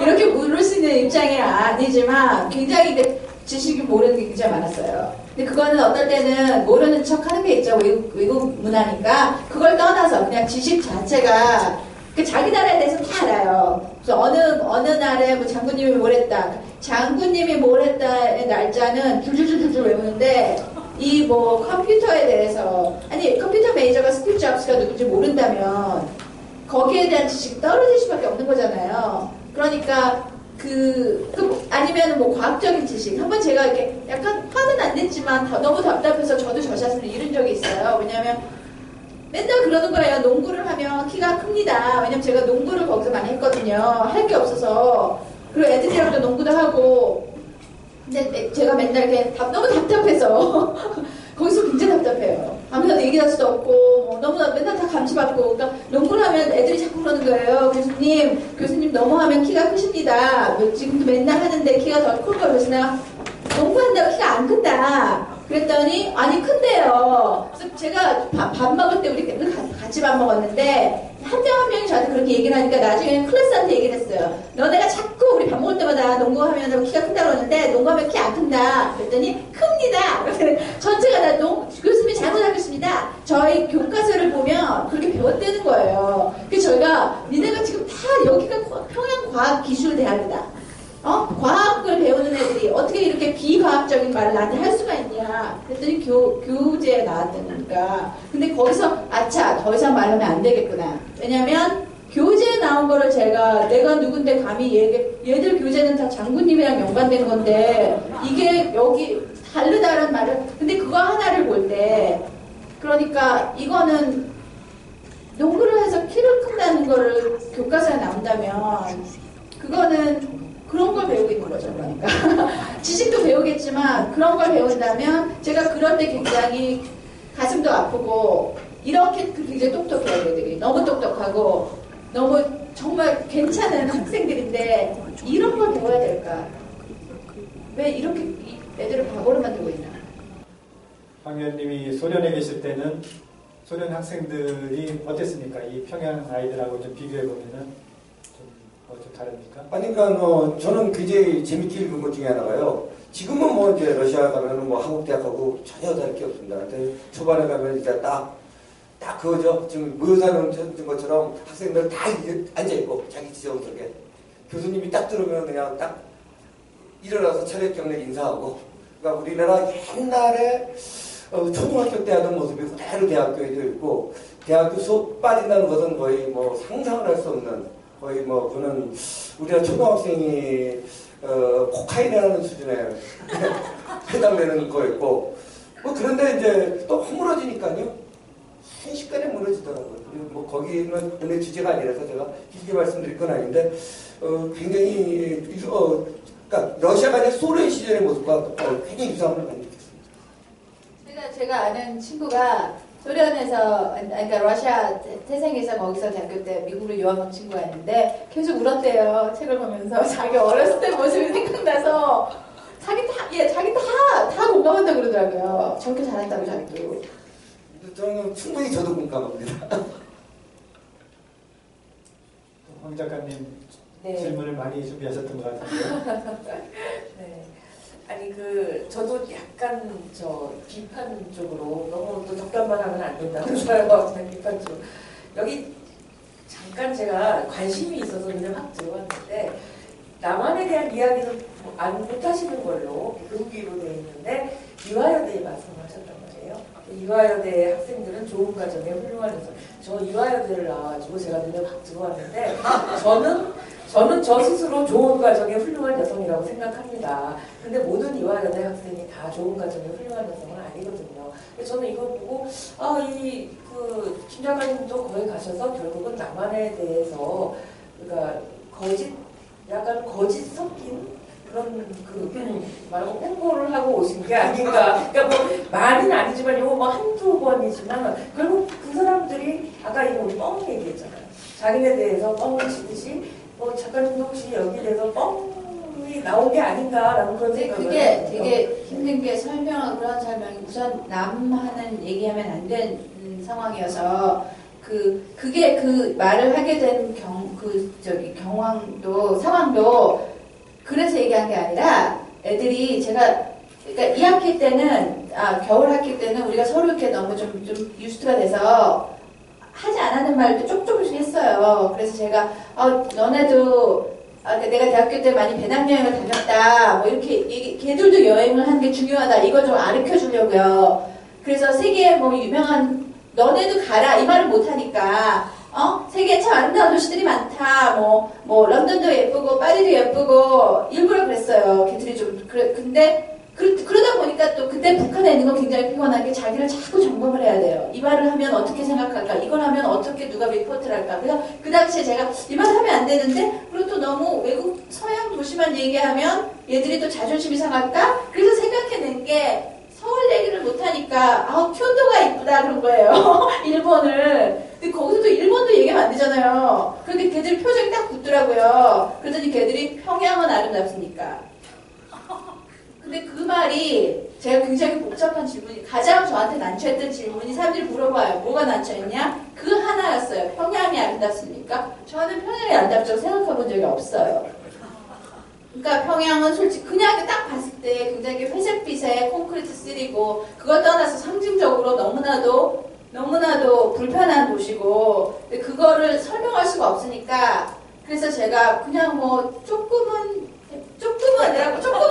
이렇게 물으시는 입장이 아니지만 굉장히 지식이 모르는 게 굉장히 많았어요. 근데 그거는 어떨 때는 모르는 척 하는 게 있죠. 외국 문화니까. 그걸 떠나서 그냥 지식 자체가 자기 나라에 대해서 다 알아요. 그래서 어느 날에 뭐 장군님이 뭘 했다. 장군님이 뭘 했다의 날짜는 줄줄줄줄 외우는데 이 뭐 컴퓨터에 대해서 아니 컴퓨터 메이저가 스티브 잡스가 누군지 모른다면 거기에 대한 지식이 떨어질 수밖에 없는 거잖아요. 그러니까 아니면 뭐 과학적인 지식. 한번 제가 이렇게 약간 화는 안 냈지만 너무 답답해서 저도 저 샷을 잃은 적이 있어요. 왜냐하면 맨날 그러는 거예요. 농구를 하면 키가 큽니다. 왜냐면 제가 농구를 거기서 많이 했거든요. 할 게 없어서. 그리고 애들이랑도 농구도 하고. 근데 제가 맨날 이렇게 너무 답답해서 거기서 굉장히 답답해요. 아무나 얘기할 수도 없고 뭐 너무나 맨날 다 감시받고. 그러니까 농구를 하면 애들이 자꾸 그러는 거예요. 교수님 너무하면 키가 크십니다. 뭐 지금도 맨날 하는데 키가 더 클 거예요. 그래서 내가 농구한다고 키가 안 큰다. 그랬더니 아니 큰데요. 그래서 제가 밥 먹을 때 우리 같이 밥 먹었는데 한 명 한 명이 저한테 그렇게 얘기를 하니까 나중에 클래스한테 얘기를 했어요. 너네가 자꾸 우리 밥 먹을 때마다 농구하면 키가 큰다고 그러는데 농구하면 키 안 큰다. 그랬더니 큽니다. 그래서 전체가 다 교수님이 잘못하겠습니다. 저희 교과서를 보면 그렇게 배웠다는 거예요. 그래서 저희가 니네가 지금 다 여기가 평양과학기술대학이다. 과학을 배우는 애들이 어떻게 이렇게 비과학적인 말을 나한테 할 수가 있냐. 그랬더니 교재에 나왔다니까. 근데 거기서 아차 더 이상 말하면 안 되겠구나. 왜냐면 교재에 나온 거를 내가 누군데 감히 얘들 교재는 다 장군님이랑 연관된 건데 이게 여기 다르다는 말을. 근데 그거 하나를 볼 때 그러니까 이거는 농구를 해서 키를 큰다는 거를 교과서에 나온다면 그거는 그런 걸 배우고 있는 거죠. 그러니까 지식도 배우겠지만 그런 걸 배운다면 제가 그럴 때 굉장히 가슴도 아프고 이렇게 굉장히 똑똑해요. 애들이 너무 똑똑하고 너무 정말 괜찮은 학생들인데 이런 걸 배워야 될까? 왜 이렇게 애들을 바보로 만들고 있나? 황 의원님이 소련에 계실 때는 소련 학생들이 어땠습니까? 이 평양 아이들하고 좀 비교해 보면은 좀 다릅니까? 아니, 그러니까 저는 굉장히 재밌게 읽은 것 중에 하나가요. 지금은 뭐 이제 러시아 가면은 뭐 한국 대학하고 전혀 다를 게 없습니다. 근데 초반에 가면 이제 딱 그거죠. 지금 모여사는 것처럼 학생들 다 앉아있고 자기 지정석에 교수님이 딱 들으면 그냥 딱 일어나서 차렷 경례 인사하고. 그러니까 우리나라 옛날에 초등학교 때 하던 모습이 그대로 대학교에도 있고 대학교 수업 빠진다는 것은 거의 뭐 상상을 할 수 없는 거의 뭐 그는 우리가 초등학생이 코카인이라는 수준에 해당되는 거였고 뭐 그런데 이제 또 허물어지니까요 순식간에 무너지더라고요. 뭐 거기는 오늘 주제가 아니라서 제가 길게 말씀드릴 건 아닌데 굉장히 그러니까 러시아가 아니라 소련 시절의 모습과 굉장히 유사함을 많이 느꼈습니다. 제가 아는 친구가 소련에서, 그러니까 러시아 태생에서 거기서 대학교 때 미국으로 유학 온 친구가 있는데 계속 울었대요. 책을 보면서 자기 어렸을 때 모습이 생각나서 자기 다 공감한다고 그러더라고요. 저렇게 잘했다고 자기도. 저는 충분히 저도 공감합니다. 황 작가님 네. 질문을 많이 준비하셨던 것 같아요. 네. 아니 저도 약간 비판 쪽으로 너무 또 덕담만 하면 안 된다고 저요. 비판 쪽. 여기 잠깐 제가 관심이 있어서 그냥 확 들어왔는데 남한에 대한 이야기는 안 못하시는 걸로 금기로 되어 있는데 이화여대에 말씀하셨단 말이에요. 이화여대 학생들은 좋은 가정에 훌륭한 여성. 저 이화여대를 나와가지고 제가 눈에 확 들어왔는데 저는 저 스스로 좋은 가정의 훌륭한 여성이라고 생각합니다. 근데 모든 이화여대 학생이 다 좋은 가정의 훌륭한 여성은 아니거든요. 저는 이걸 보고 김 작가님도 거기 가셔서 결국은 남한에 대해서 그러니까 약간 거짓 섞인 그런 말고 홍보를 하고 오신 게 아닌가. 그러니까 뭐 많이는 아니지만 이거 뭐 한두 번이지만 결국 그 사람들이 아까 이거 우리 뻥 얘기했잖아요. 자기네 대해서 뻥을 치듯이 작가님도 혹시 여기에 대해서 뻥이 나온 게 아닌가라는 그런 생각을. 그게 되게 힘든 게 그런 설명이 우선 남하는 얘기하면 안 되는 상황이어서 그게 그 말을 하게 된 상황도 그래서 얘기한 게 아니라 애들이 그러니까 2학기 때는 겨울 학기 때는 우리가 서로 이렇게 너무 좀 유스트가 돼서 하지 않았는 말도 조금씩 했어요. 그래서 제가 너네도 내가 대학교 때 많이 배낭여행을 다녔다 뭐 이렇게 걔들도 여행을 하는 게 중요하다 이거 좀 가르쳐 주려고요. 그래서 세계에 뭐 유명한 너네도 가라 이 말을 못 하니까 세계에 참 아름다운 도시들이 많다 뭐 런던도 예쁘고 파리도 예쁘고 일부러 그랬어요. 걔들이 좀 근데 그러다 보니까 또 그때 북한에 있는 건 굉장히 피곤한 게 자기를 자꾸 점검을 해야 돼요. 이 말을 하면 어떻게 생각할까? 이걸 하면 어떻게 누가 리포트를 할까? 그래서 그 당시에 제가 이 말을 하면 안 되는데 그리고 또 너무 외국 서양 도시만 얘기하면 얘들이 또 자존심이 상할까? 그래서 생각해낸 게 서울 얘기를 못하니까 쿄도가 이쁘다 그런 거예요. 일본을. 근데 거기서 또 일본도 얘기하면 안 되잖아요. 그런데 걔들 표정이 딱 붙더라고요. 그러더니 걔들이 평양은 아름답습니까? 근데 그 말이 제가 굉장히 복잡한 질문이 가장 저한테 난처했던 질문이 사람들이 물어봐요. 뭐가 난처했냐? 그 하나였어요. 평양이 아름답습니까? 저는 평양이 아름답다고 생각해본 적이 없어요. 그러니까 평양은 솔직히 그냥 딱 봤을 때 굉장히 회색빛의 콘크리트 쓰리고 그걸 떠나서 상징적으로 너무나도 불편한 도시고 그거를 설명할 수가 없으니까 그래서 제가 그냥 뭐 조금은 조금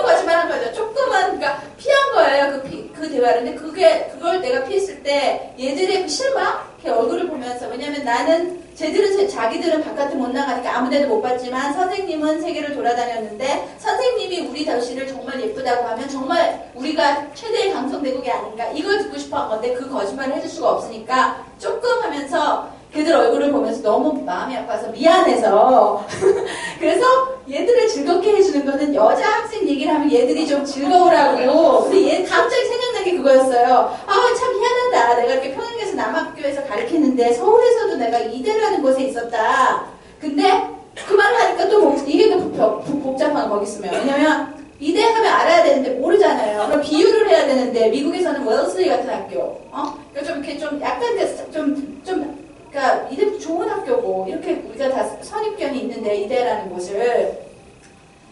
거짓말한 거죠. 조금은 그러니까 피한 거예요. 그 대화를. 근데 그걸 내가 피했을 때 얘들의 그 실망, 걔 얼굴을 보면서 왜냐면 나는 자기들은 바깥에 못 나가니까 아무데도 못 봤지만 선생님은 세계를 돌아다녔는데 선생님이 우리 도시를 정말 예쁘다고 하면 정말 우리가 최대의 강성대국이 아닌가 이걸 듣고 싶어 한 건데 그 거짓말을 해줄 수가 없으니까 조금 하면서 걔들 얼굴을 보면서 너무 마음이 아파서 미안해서 그래서 얘들을 즐겁게 해주는 거는 여자 학생 얘기를 하면 얘들이 좀 즐거우라고 근데 얘 갑자기 생각난 게 그거였어요. 참 희한하다. 내가 이렇게 평양에서 남학교에서 가르치는데 서울에서도 내가 이대라는 곳에 있었다. 근데 그 말을 하니까 또 이게 더 복잡한 거기 있으면 왜냐면 이대 하면 알아야 되는데 모르잖아요. 그럼 비유를 해야 되는데 미국에서는 웰슬리 같은 학교 그러니까 좀 이렇게 좀 약간 그러니까 이대도 좋은 학교고 이렇게 우리가 다 선입견이 있는데 이대라는 곳을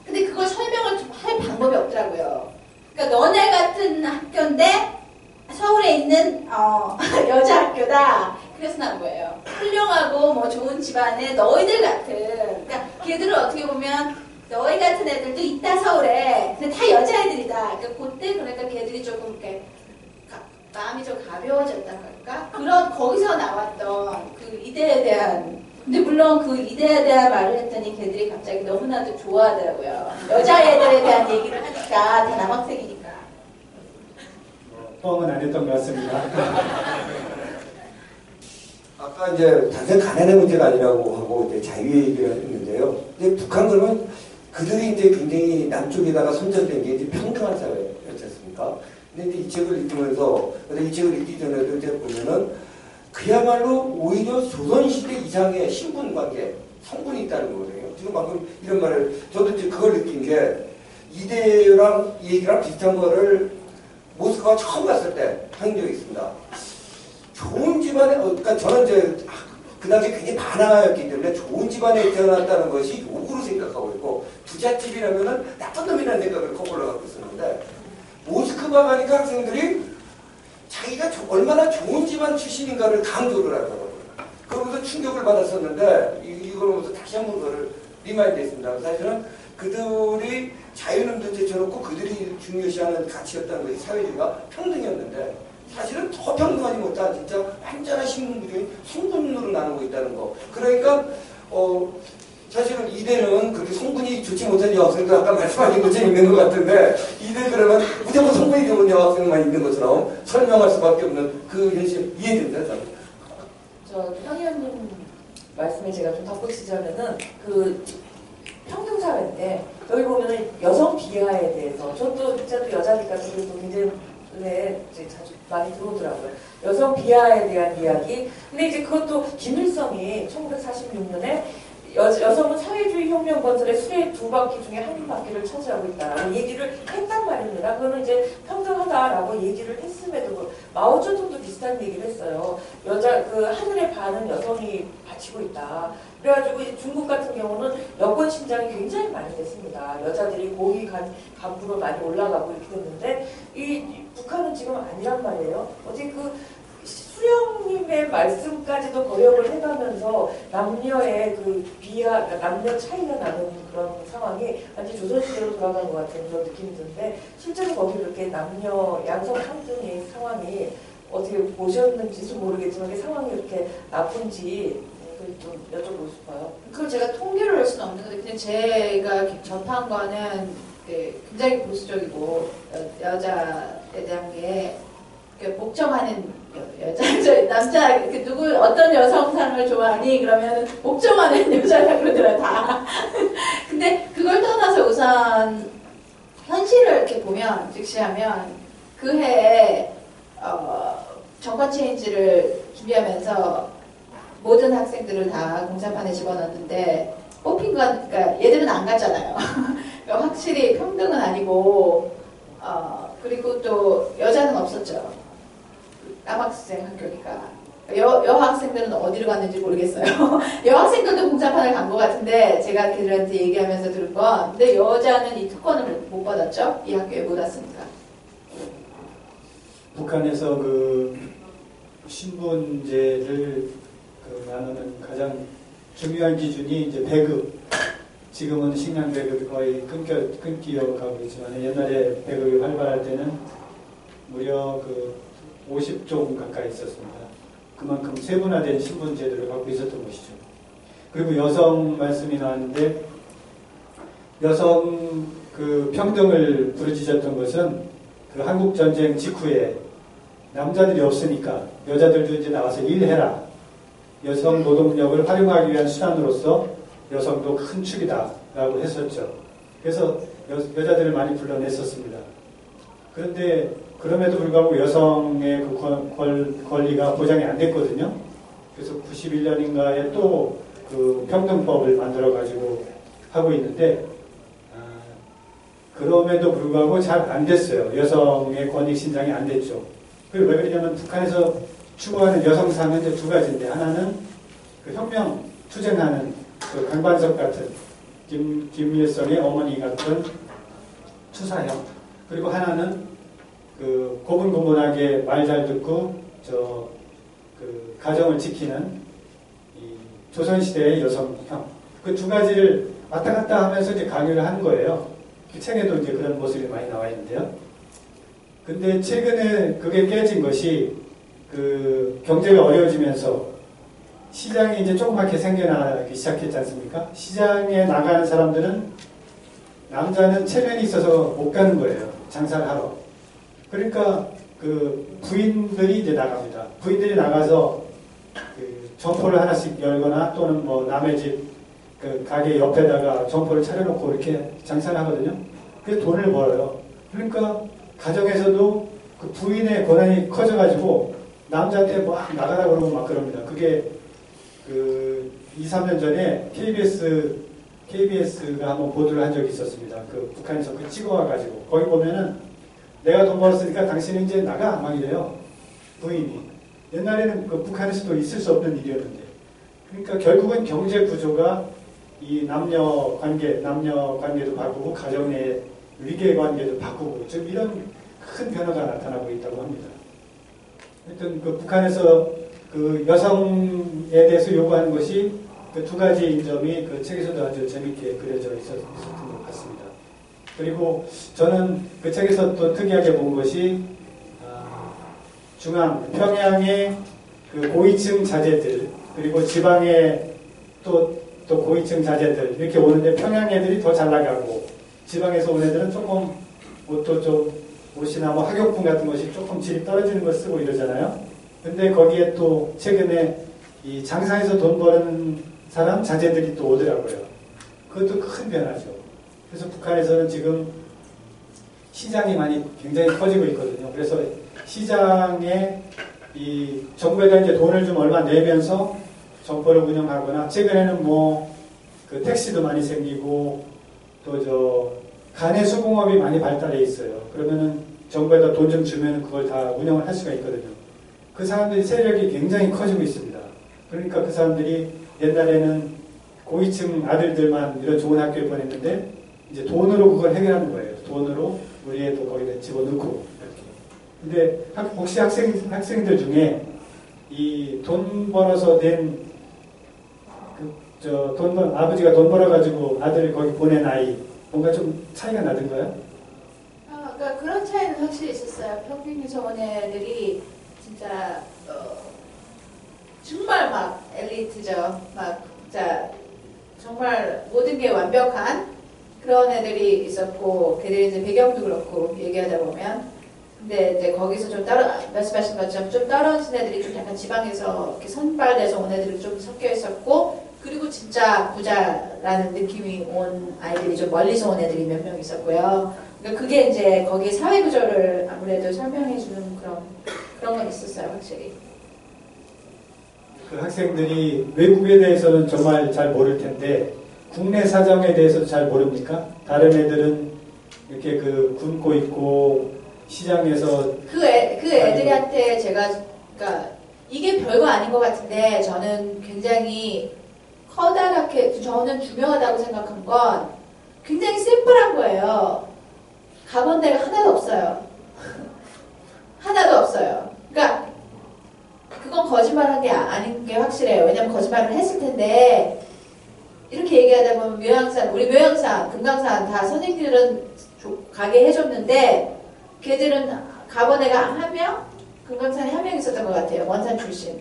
근데 그걸 설명을 좀 할 방법이 없더라고요. 그러니까 너네 같은 학교인데 서울에 있는 여자 학교다. 그래서 난 거예요. 훌륭하고 뭐 좋은 집안의 너희들 같은 그러니까 걔들은 어떻게 보면 너희 같은 애들도 있다 서울에 근데 다 여자애들이다. 그러니까 걔들이 조금 이렇게 마음이 좀 가벼워졌다고 할까? 거기서 나왔던 그 이대에 대한 근데 물론 그 이대에 대한 말을 했더니 걔들이 갑자기 너무나도 좋아하더라고요. 여자애들에 대한 얘기를 하니까 다 남학생이니까. 뻥은 아니었던 것 같습니다. 아까 이제 단순히 가난의 문제가 아니라고 하고 이제 자유 얘기를 했는데요. 근데 북한 그러면 그들이 이제 굉장히 남쪽에다가 선전된 게 이제 평등한 사회였지 않습니까? 근데 이제 이 책을 읽으면서, 이 책을 읽기 전에도 이제 보면은 그야말로 오히려 조선시대 이상의 신분관계, 성분이 있다는 거거든요. 지금 방금 이런 말을, 저도 이제 그걸 느낀 게 이대랑 이 얘기랑 비슷한 거를 모스크바 처음 갔을 때 한 적이 있습니다. 좋은 집안에, 그러니까 저는 이제 그 당시에 굉장히 반항였기 때문에 좋은 집안에 태어났다는 것이 욕으로 생각하고 있고 부잣집이라면은 나쁜 놈이라는 생각을 거꾸로 갖고 있었는데 모스크바 가니까 학생들이 자기가 얼마나 좋은 집안 출신인가를 강조를 하더라고요. 그러면서 충격을 받았었는데 이걸 보면서 다시 한번 그거를 리마인드 했습니다. 사실은 그들이 자유는 제쳐놓고 그들이 중요시하는 가치였다는 것이 사회주의가 평등이었는데 사실은 더 평등하지 못한 진짜 완전한 신분구조인 성분으로 나누고 있다는 거. 그러니까 사실은 이대는 그렇게 성분이 좋지 못한 여학생들 아까 말씀하신 것처럼 있는 것 같은데 이대 그러면 무조건 성분이 좋은 여학생만 있는 것처럼 설명할 수밖에 없는 그 현실 이해됩니다. 저는. 황 의원님 말씀에 제가 좀 덧붙이자면은 그 평등사회인데 여기 보면은 여성 비하에 대해서 저도 여자니까 그래도 굉장히 이제 자주 많이 들어오더라고요. 여성 비하에 대한 이야기. 근데 이제 그것도 김일성이 1946년에 여성은 사회주의 혁명 건설의 수레 두 바퀴 중에 한 바퀴를 차지하고 있다라는 얘기를 했단 말입니다. 그거는 이제 평등하다라고 얘기를 했음에도 마오쩌둥도 비슷한 얘기를 했어요. 그 하늘의 반은 여성이 바치고 있다. 그래가지고 이제 중국 같은 경우는 여권 신장이 굉장히 많이 됐습니다. 여자들이 고위 간부로 많이 올라가고 이렇게 됐는데 이 북한은 지금 아니란 말이에요. 어제 그 수령님의 말씀까지도 거역을 해가면서 남녀의 그 그러니까 남녀 차이가 나는 그런 상황이 완전 조선시대로 돌아간 것 같은 그런 느낌이 드는데 실제로 거기 그렇게 남녀 양성 평등의 상황이 어떻게 보셨는지도 모르겠지만 그 상황이 이렇게 나쁜지 좀 여쭤보고 싶어요. 그걸 제가 통계를 할 수는 없는 건데 그냥 제가 접한 거는 굉장히 보수적이고 여자에 대한 게 복종하는 남자 어떤 여성상을 좋아하니 그러면 복종하는 여자라 그러더라 다. 근데 그걸 떠나서 우선 현실을 이렇게 보면 즉시하면 그 해에 정권 체인지를 준비하면서 모든 학생들을 다 공사판에 집어넣었는데 뽑힌 건 그러니까 얘들은 안 갔잖아요. 그러니까 확실히 평등은 아니고 그리고 또 여자는 없었죠. 남학생 학교니까 여학생들은 어디로 갔는지 모르겠어요. 여학생들도 공사판을 간 것 같은데 제가 그들한테 얘기하면서 들은 건 근데 여자는 이 특권을 못 받았죠. 이 학교에 못 왔으니까. 북한에서 그 신분제를 나누는 가장 중요한 기준이 이제 배급. 지금은 식량 배급이 거의 끊기어가고 있지만 옛날에 배급이 활발할 때는 무려 50종 가까이 있었습니다. 그만큼 세분화된 신분제도를 갖고 있었던 것이죠. 그리고 여성 말씀이 나왔는데 여성 평등을 부르짖었던 것은 한국 전쟁 직후에 남자들이 없으니까 여자들도 이제 나와서 일해라. 여성 노동력을 활용하기 위한 수단으로서 여성도 큰 축이다라고 했었죠. 그래서 여자들을 많이 불러냈었습니다. 그런데 그럼에도 불구하고 여성의 권리가 보장이 안 됐거든요. 그래서 91년인가에 또 평등법을 만들어가지고 하고 있는데 그럼에도 불구하고 잘 안 됐어요. 여성의 권익 신장이 안 됐죠. 그리고 왜 그러냐면 북한에서 추구하는 여성상은 이제 두 가지인데 하나는 혁명 투쟁하는 강반석 같은 김일성의 어머니 같은 추사형 그리고 하나는 고분고분하게 말 잘 듣고 가정을 지키는 이 조선시대의 여성형 그 두 가지를 왔다 갔다 하면서 이제 강요를 하는 거예요. 그 책에도 이제 그런 모습이 많이 나와 있는데요. 근데 최근에 그게 깨진 것이 경제가 어려워지면서 시장이 이제 조그맣게 생겨나기 시작했지 않습니까? 시장에 나가는 사람들은 남자는 체면이 있어서 못 가는 거예요. 장사를 하러. 그러니까 부인들이 이제 나갑니다. 부인들이 나가서 점포를 하나씩 열거나 또는 뭐 남의 집 가게 옆에다가 점포를 차려놓고 이렇게 장사를 하거든요. 그래서 돈을 벌어요. 그러니까 가정에서도 부인의 권한이 커져가지고 남자한테 막 나가라 그러고 막 그럽니다. 그게 2, 3년 전에 KBS가 한번 보도를 한 적이 있었습니다. 북한에서 찍어와가지고 거기 보면은 내가 돈 벌었으니까 당신은 이제 나가 막 이래요. 부인이. 옛날에는 북한에서도 있을 수 없는 일이었는데. 그러니까 결국은 경제 구조가 이 남녀 관계도 바꾸고 가정 내 위계 관계도 바꾸고 좀 이런 큰 변화가 나타나고 있다고 합니다. 하여튼 북한에서 여성에 대해서 요구하는 것이 그 두 가지 점이 그 책에서도 아주 재밌게 그려져 있었던 것 같습니다. 그리고 저는 그 책에서 또 특이하게 본 것이 평양의 그 고위층 자제들 그리고 지방의 또 고위층 자제들 이렇게 오는데 평양 애들이 더 잘 나가고 지방에서 온 애들은 조금 옷도 좀 옷이나 뭐 학용품 같은 것이 조금 질이 떨어지는 걸 쓰고 이러잖아요. 근데 거기에 또 최근에 이 장사에서 돈 버는 사람 자제들이 또 오더라고요. 그것도 큰 변화죠. 그래서 북한에서는 지금 시장이 굉장히 커지고 있거든요. 그래서 시장에 이 정부에다 이제 돈을 좀 얼마 내면서 점포를 운영하거나 최근에는 뭐 그 택시도 많이 생기고 또 간의 수공업이 많이 발달해 있어요. 그러면은 정부에다 돈 좀 주면 그걸 다 운영을 할 수가 있거든요. 그 사람들이 세력이 굉장히 커지고 있습니다. 그러니까 그 사람들이 옛날에는 고위층 아들들만 이런 좋은 학교에 보냈는데 이제 돈으로 그걸 해결하는 거예요. 돈으로 우리 애도 거기다 집어넣고 이렇게. 근데 혹시 학생들 중에 이 돈 벌어서 된 아버지가 돈 벌어가지고 아들을 거기 보낸 아이 뭔가 좀 차이가 나던가요? 그러니까 그런 차이는 확실히 있었어요. 평균 유서원 애들이 진짜 정말 막 엘리트죠. 진짜 정말 모든 게 완벽한 그런 애들이 있었고, 걔들이 이제 배경도 그렇고 얘기하다 보면, 근데 이제 거기서 좀 말씀하신 것처럼 좀 떨어진 애들이 좀 약간 지방에서 이렇게 선발돼서 온 애들이 좀 섞여 있었고, 그리고 진짜 부자라는 느낌이 온 아이들이 좀 멀리서 온 애들이 몇 명 있었고요. 그러니까 그게 이제 거기 사회 구조를 아무래도 설명해주는 그런 건 있었어요, 확실히. 그 학생들이 외국에 대해서는 정말 잘 모를 텐데 국내 사정에 대해서도 잘 모릅니까? 다른 애들은 이렇게 굶고 있고 시장에서 그 애들한테 제가 그러니까 이게 별거 아닌 것 같은데 저는 굉장히 커다랗게 저는 중요하다고 생각한 건 굉장히 심플한 거예요. 가본 데가 하나도 없어요. 하나도 없어요. 그러니까 그건 거짓말한 게 아닌 게 확실해요. 왜냐면 거짓말을 했을 텐데 이렇게 얘기하다 보면 우리 묘양산, 금강산 다 선생님들은 가게 해줬는데 걔들은 가본 애가 한 명, 금강산에 한 명 있었던 것 같아요. 원산 출신.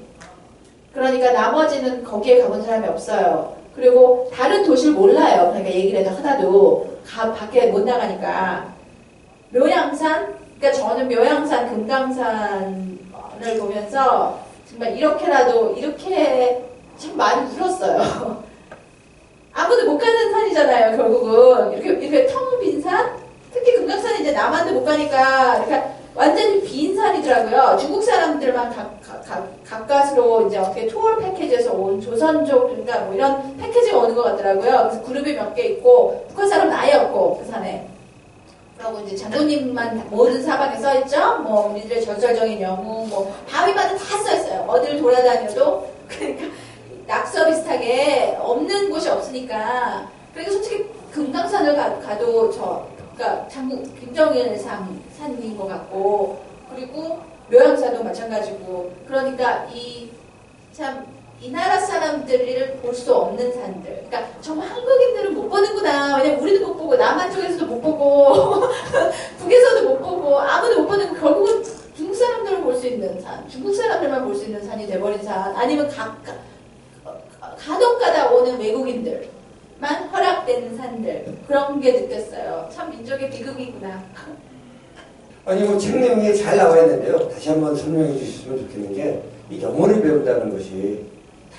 그러니까 나머지는 거기에 가본 사람이 없어요. 그리고 다른 도시를 몰라요. 그러니까 얘기를 해도 하나도 밖에 못 나가니까. 묘양산, 그러니까 저는 묘양산, 금강산을 보면서 정말 이렇게 참 많이 울었어요. 아무도 못 가는 산이잖아요, 결국은. 이렇게 텅 빈 산? 특히 금강산은 이제 남한테 못 가니까, 그러니까 완전히 빈 산이더라고요. 중국 사람들만 가까스로 이제 어떻게 투어 패키지에서 온 조선족, 그러니까 뭐 이런 패키지가 오는 것 같더라고요. 그래서 그룹이 몇 개 있고, 북한 사람은 아예 없고, 그 산에. 그리고 이제 장군님만 모든 사방에 써있죠? 뭐, 우리들의 전설적인 영웅, 뭐, 바위마다 다 써있어요. 어디를 돌아다녀도. 그러니까, 낙서 비슷하게 없는 곳이 없으니까. 그러니까 솔직히 금강산을 가도 그러니까 김정일 산인 것 같고, 그리고 묘양산도 마찬가지고, 그러니까 이 나라 사람들을 볼 수 없는 산들. 그러니까 정말 한국인들은 못 보는구나. 왜냐면 우리도 못 보고, 남한 쪽에서도 못 보고, 북에서도 못 보고, 아무도 못 보는, 결국은 중국 사람들을 볼 수 있는 산, 중국 사람들만 볼 수 있는 산이 돼버린 산, 아니면 간혹가다 오는 외국인들만 허락되는 산들, 그런 게 느꼈어요. 참 민족의 비극이구나. 아니 뭐 책 내용이 잘 나와 있는데요. 다시 한번 설명해 주셨으면 좋겠는 게 이 영어를 배운다는 것이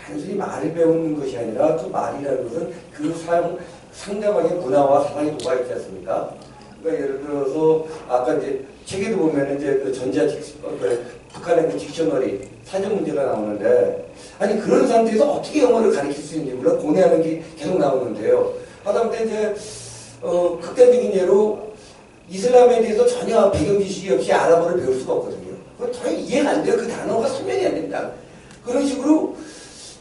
단순히 말을 배우는 것이 아니라 또 말이라는 것은 그 상대방의 문화와 사상이 녹아 있지 않습니까? 그러니까 예를 들어서 아까 이제 책에도 보면 이제 그 북한의 그 딕셔너리 사전 문제가 나오는데 아니 그런 상태에서 어떻게 영어를 가르칠 수 있는지 물론 고뇌하는 게 계속 나오는데요. 하다못해 이제 극단적인 예로 이슬람에 대해서 전혀 배경 지식이 없이 아랍어를 배울 수가 없거든요. 그건 전혀 이해가 안 돼요. 그 단어가 설명이 안 됩니다. 그런 식으로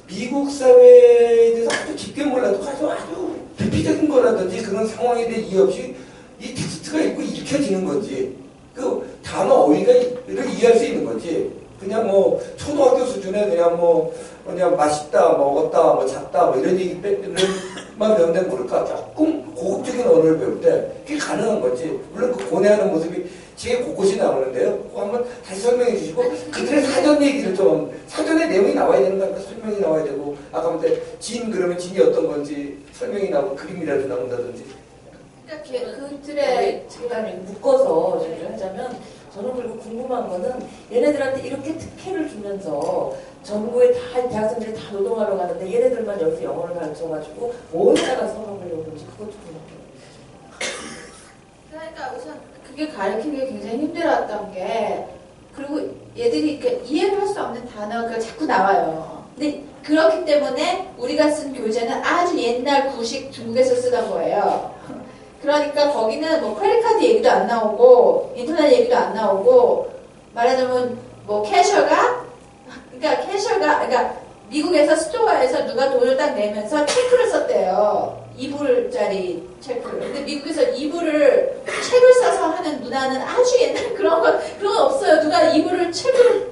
미국 사회에 대해서 아주 깊게 몰라도 아주 대피적인 거라든지 그런 상황에 대해 이해 없이 이 텍스트가 읽고 읽혀지는 건지 그 단어 어휘를 이해할 수 있는 건지 그냥 뭐 초등학교 수준에 그냥 뭐 그냥 맛있다, 먹었다, 뭐 잤다, 뭐 이런 얘기만 배운다면 모를까 조금 고급적인 언어를 배울 때 그게 가능한 거지. 물론 그 고뇌하는 모습이 되게 곳곳이 나오는데요. 그거 한번 다시 설명해 주시고 그들의 사전 얘기를 좀 사전에 내용이 나와야 되는 거니까 설명이 나와야 되고 아까 말때 진 그러면 진이 어떤 건지 설명이 나오고 그림이라도 나온다든지. 그러니까 그들의 제가 묶어서 얘기를 하자면 저는 그리고 궁금한 거는 얘네들한테 이렇게 특혜를 주면서 전국에 다 대학생들이 다 노동하러 가는데 얘네들만 여기서 영어를 가르쳐가지고 뭐에다가 써먹으려고 그런지 그것도 궁금해요. 그러니까 우선 그게 가르치는 게 굉장히 힘들었던 게 그리고 얘들이 이해를 할 수 없는 단어가 자꾸 나와요. 근데 그렇기 때문에 우리가 쓴 교재는 아주 옛날 구식 중국에서 쓰던 거예요. 그러니까 거기는 뭐 크레딧카드 얘기도 안 나오고 인터넷 얘기도 안 나오고 말하자면 뭐 그러니까 미국에서 스토어에서 누가 돈을 딱 내면서 체크를 썼대요. 2불짜리 체크를. 근데 미국에서 2불을 책을 써서 하는 문화는 아주 옛날 그런 거 없어요. 누가 2불을 책을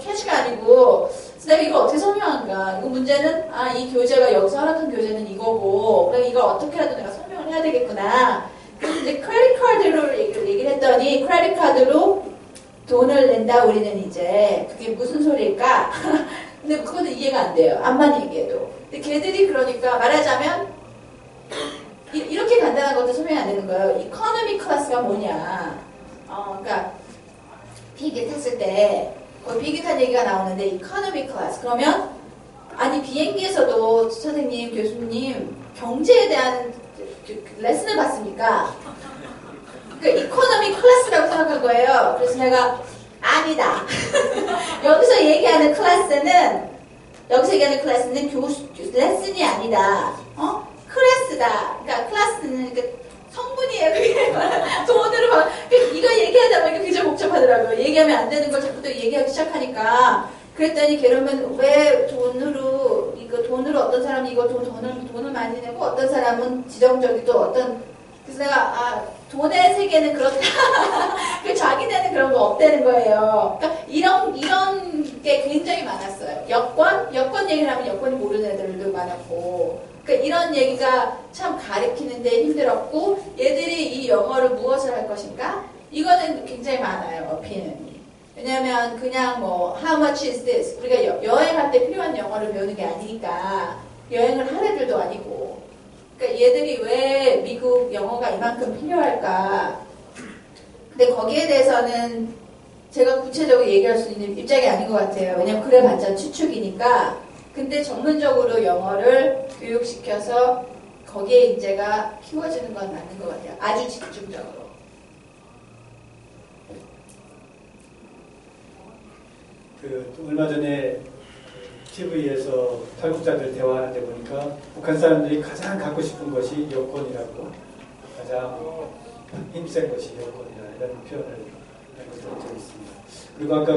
캐시가 아니고. 그래서 내가 이걸 어떻게 설명한가? 이거 문제는 이 교재가 여기서 허락한 교재는 이거고, 그럼 이걸 어떻게라도 내가 설명을 해야 되겠구나. 그래서 이제 크레딧 카드로 얘기를 했더니 크레딧 카드로 돈을 낸다 우리는 이제 그게 무슨 소리일까? 근데 그것도 이해가 안 돼요. 암만 얘기해도. 근데 걔들이 그러니까 말하자면 이렇게 간단한 것도 설명이 안 되는 거예요. 이코노미 클래스가 뭐냐? 그러니까 비행기 탔을 때 비행기 탄 얘기가 나오는데 이코노미 클래스 그러면 아니 비행기에서도 선생님 교수님 경제에 대한 레슨을 받습니까? 그러니까 이코노미 클래스라고 생각한 거예요. 그래서 내가 아니다. 여기서 얘기하는 클래스는 레슨이 아니다. 클래스다. 그러니까 클래스는 성분이에요. 그게 돈으로 막 이거 얘기하다 보니까 굉장히 복잡하더라고요. 얘기하면 안 되는 걸 자꾸 또 얘기하기 시작하니까 그랬더니 그러면 왜 돈으로 어떤 사람이 이거 돈을 많이 내고 어떤 사람은 지정적이고 그래서 내가 돈의 세계는 그렇다. 자기네는 그런 거 없다는 거예요. 그러니까 이런 게 굉장히 많았어요. 여권 얘기를 하면 여권이 모르는 애들도 많았고. 그러니까 이런 얘기가 참 가르치는데 힘들었고 얘들이 이 영어를 무엇을 할 것인가? 이거는 굉장히 많아요. 어필은. 왜냐하면 그냥 뭐 how much is this? 우리가 여행할 때 필요한 영어를 배우는 게 아니니까 여행을 할 애들도 아니고 그러니까 얘들이 왜 미국 영어가 이만큼 필요할까? 근데 거기에 대해서는 제가 구체적으로 얘기할 수 있는 입장이 아닌 것 같아요. 왜냐면 그래봤자 추측이니까. 근데 전문적으로 영어를 교육시켜서 거기에 인재가 키워지는 건 맞는 것 같아요. 아주 집중적으로. 얼마 전에 TV에서 탈북자들 대화하는데 보니까 북한 사람들이 가장 갖고 싶은 것이 여권이라고 가장 힘센 것이 여권이라 이런 표현을 한 것을 들은 적이 있습니다. 그리고 아까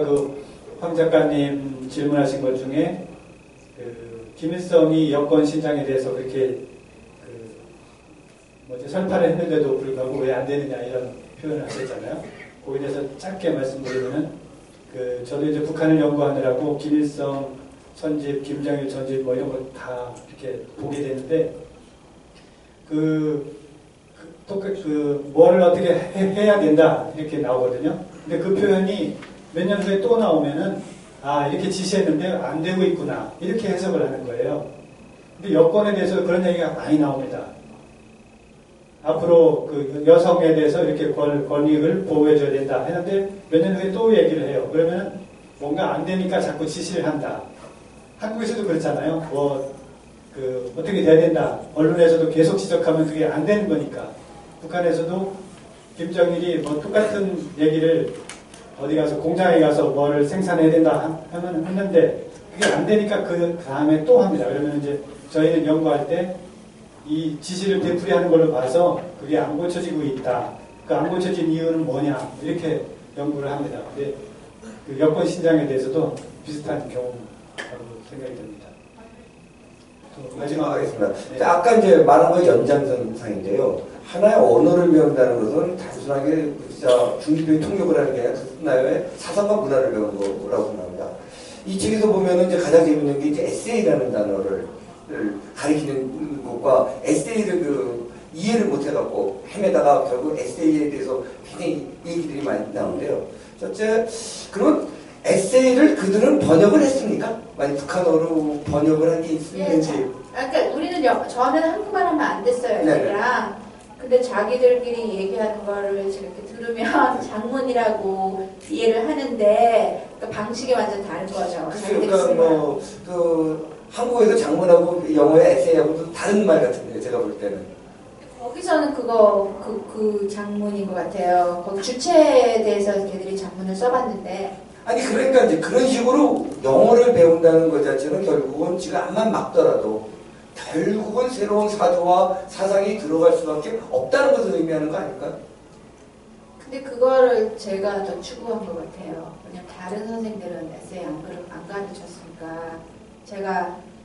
황 작가님 질문하신 것 중에 김일성이 여권 신장에 대해서 그렇게 설파를 했는데도 불구하고 왜 안 되느냐 이런 표현을 하셨잖아요. 거기에 대해서 짧게 말씀드리면은 저도 이제 북한을 연구하느라고 김일성 선집, 김정일 전집 뭐 이런 걸 다 이렇게 보게 되는데 뭐를 어떻게 해야 된다 이렇게 나오거든요. 근데 그 표현이 몇 년 후에 또 나오면은 이렇게 지시했는데 안 되고 있구나 이렇게 해석을 하는 거예요. 근데 여권에 대해서 그런 얘기가 많이 나옵니다. 앞으로 여성에 대해서 이렇게 권익을 보호해줘야 된다 했는데 몇 년 후에 또 얘기를 해요. 그러면 뭔가 안 되니까 자꾸 지시를 한다. 한국에서도 그렇잖아요. 어떻게 돼야 된다. 언론에서도 계속 지적하면 그게 안 되는 거니까. 북한에서도 김정일이 똑같은 얘기를 어디 가서 공장에 가서 뭐를 생산해야 된다 하면 했는데 그게 안 되니까 그 다음에 또 합니다. 그러면 이제 저희는 연구할 때 이 지시를 되풀이하는 걸로 봐서 그게 안 고쳐지고 있다. 그 안 고쳐진 이유는 뭐냐 이렇게 연구를 합니다. 근데 여권 신장에 대해서도 비슷한 경우라고 생각이 듭니다. 마지막 하겠습니다. 네. 아까 이제 말한 거 연장선상인데요. 하나의 언어를 배운다는 것은 단순하게 진짜 중기교육 통역을 하는 게 아니라 그 나라의 사상과 문화를 배우는 거라고 생각합니다. 이 책에서 보면은 이제 가장 재밌는 게 이제 에세이라는 단어를 가리키는 것과 에세이를 이해를 못 해갖고 헤매다가 결국 에세이에 대해서 굉장히 얘기들이 많이 나오는데요. 첫째, 그러면 에세이를 그들은 번역을 했습니까? 만약 북한어로 번역을 한 게 있는지. 그러니까 저는 한국말 하면 안 됐어요, 애들이랑. 근데 자기들끼리 얘기하는 거를 이렇게 들으면 장문이라고 이해를 하는데 그 방식이 완전 다른 거죠. 그러니까 한국에서 장문하고 영어의 에세이하고도 다른 말 같은데 제가 볼 때는. 거기서는 그 장문인 것 같아요. 거기 주체에 대해서 걔들이 장문을 써봤는데. 아니 그러니까 이제 그런 식으로 영어를 배운다는 것 자체는 결국은 지금 암만 막더라도 결국은 새로운 사조와 사상이 들어갈 수밖에 없다는 것을 의미하는 거 아닐까요? 근데 그거를 제가 더 추구한 것 같아요. 왜냐면 다른 선생님들은 에세이 안 가르쳤으니까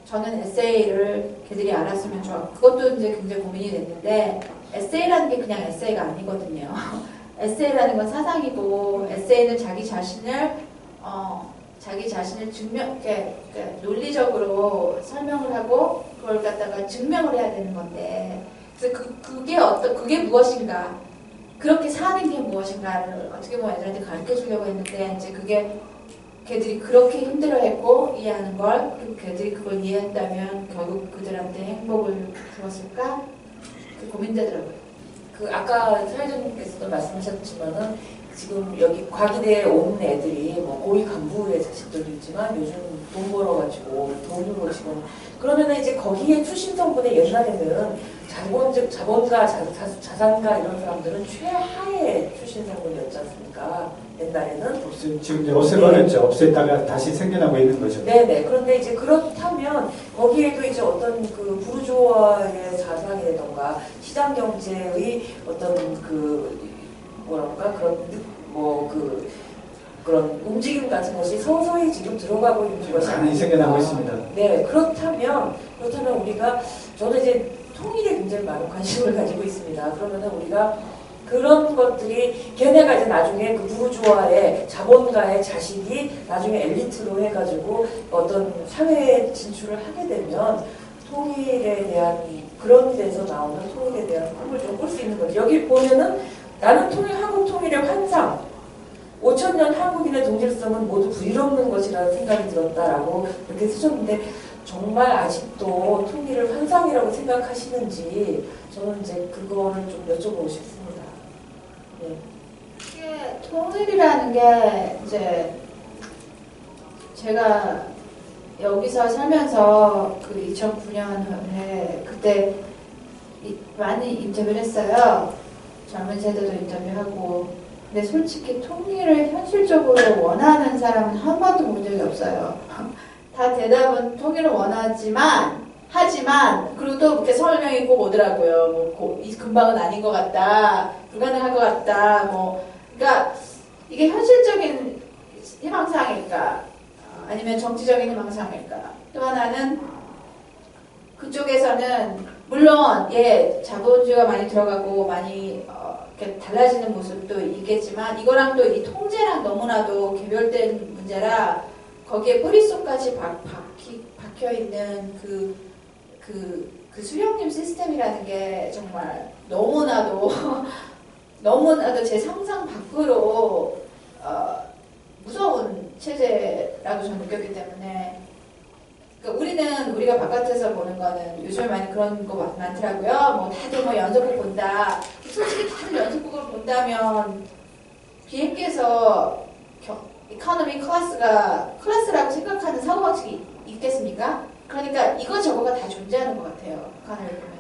저는 에세이를 걔들이 알았으면 좋아. 그것도 이제 굉장히 고민이 됐는데 에세이라는 게 그냥 에세이가 아니거든요. 에세이라는 건 사상이고 에세이는 자기 자신을 논리적으로 설명을 하고 그걸 갖다가 증명을 해야 되는 건데 그래서 그게 무엇인가 그렇게 사는 게 무엇인가를 어떻게 보면 애들한테 가르쳐 주려고 했는데 이제 그게 걔들이 그렇게 힘들어했고 이해하는 걸 그리고 걔들이 그걸 이해했다면 결국 그들한테 행복을 주었을까? 고민되더라고요. 아까 사회자님께서도 말씀하셨지만은 지금 여기 과기대에 온 애들이 뭐 고위 간부의 자식들도 있지만 요즘 돈 벌어가지고 돈으로 지금 그러면은 이제 거기에 출신 성분의 옛날에는 자본가, 자산가 이런 사람들은 최하의 출신 성분이었지 않습니까? 옛날에는 지금 이제 없애버렸죠. 없앴다가 다시 생겨나고 있는 거죠. 네네. 그런데 이제 그렇다면 거기에도 이제 어떤 그 부르주아의 자산이라던가 시장 경제의 어떤 그런 움직임 같은 것이 서서히 지금 들어가고 있는 것이 많이 생겨나고 있습니다. 네, 그렇다면 우리가 저는 이제 통일에 굉장히 많은 관심을 가지고 있습니다. 그러면은 우리가 그런 것들이 걔네가 이제 나중에 그 부르주아의 자본가의 자식이 나중에 엘리트로 해가지고 어떤 사회에 진출을 하게 되면 통일에 대한 그런 데서 나오는 통일에 대한 꿈을 좀 꿀 수 있는 거죠. 여기 보면은 나는 한국 통일의 환상, 5,000년 한국인의 동질성은 모두 불의없는 것이라는 생각이 들었다라고 그렇게 쓰셨는데 정말 아직도 통일을 환상이라고 생각하시는지 저는 이제 그거를 좀 여쭤보고 싶습니다. 네. 이게 통일이라는 게 이제 제가 여기서 살면서 그 2009년에 그때 많이 인터뷰를 했어요. 젊은 세대도 인터뷰하고. 근데 솔직히 통일을 현실적으로 원하는 사람은 한 번도 본 적이 없어요. 다 대답은 통일을 하지만 그리고 또 그렇게 설명이 꼭 오더라고요. 금방은 아닌 것 같다. 불가능할 것 같다. 그러니까 이게 현실적인 희망사항일까? 아니면 정치적인 희망사항일까? 또 하나는 그쪽에서는 물론 자본주의가 많이 들어가고 많이 이렇게 달라지는 모습도 있겠지만 이거랑 또 이 통제랑 너무나도 개별된 문제라 거기에 뿌릿속까지 박혀있는 그 수령님 시스템이라는 게 정말 너무나도 제 상상 밖으로 무서운 체제라고 저는 느꼈기 때문에 그러니까 우리가 바깥에서 보는 거는 요즘에 많이 그런 거 많더라고요. 다들 연속극 본다. 솔직히 다들 연속극을 본다면 비행기에서 이코노미 클래스라고 생각하는 사고방식이 있겠습니까? 그러니까 이거저거가 다 존재하는 것 같아요. 북한을 보면은.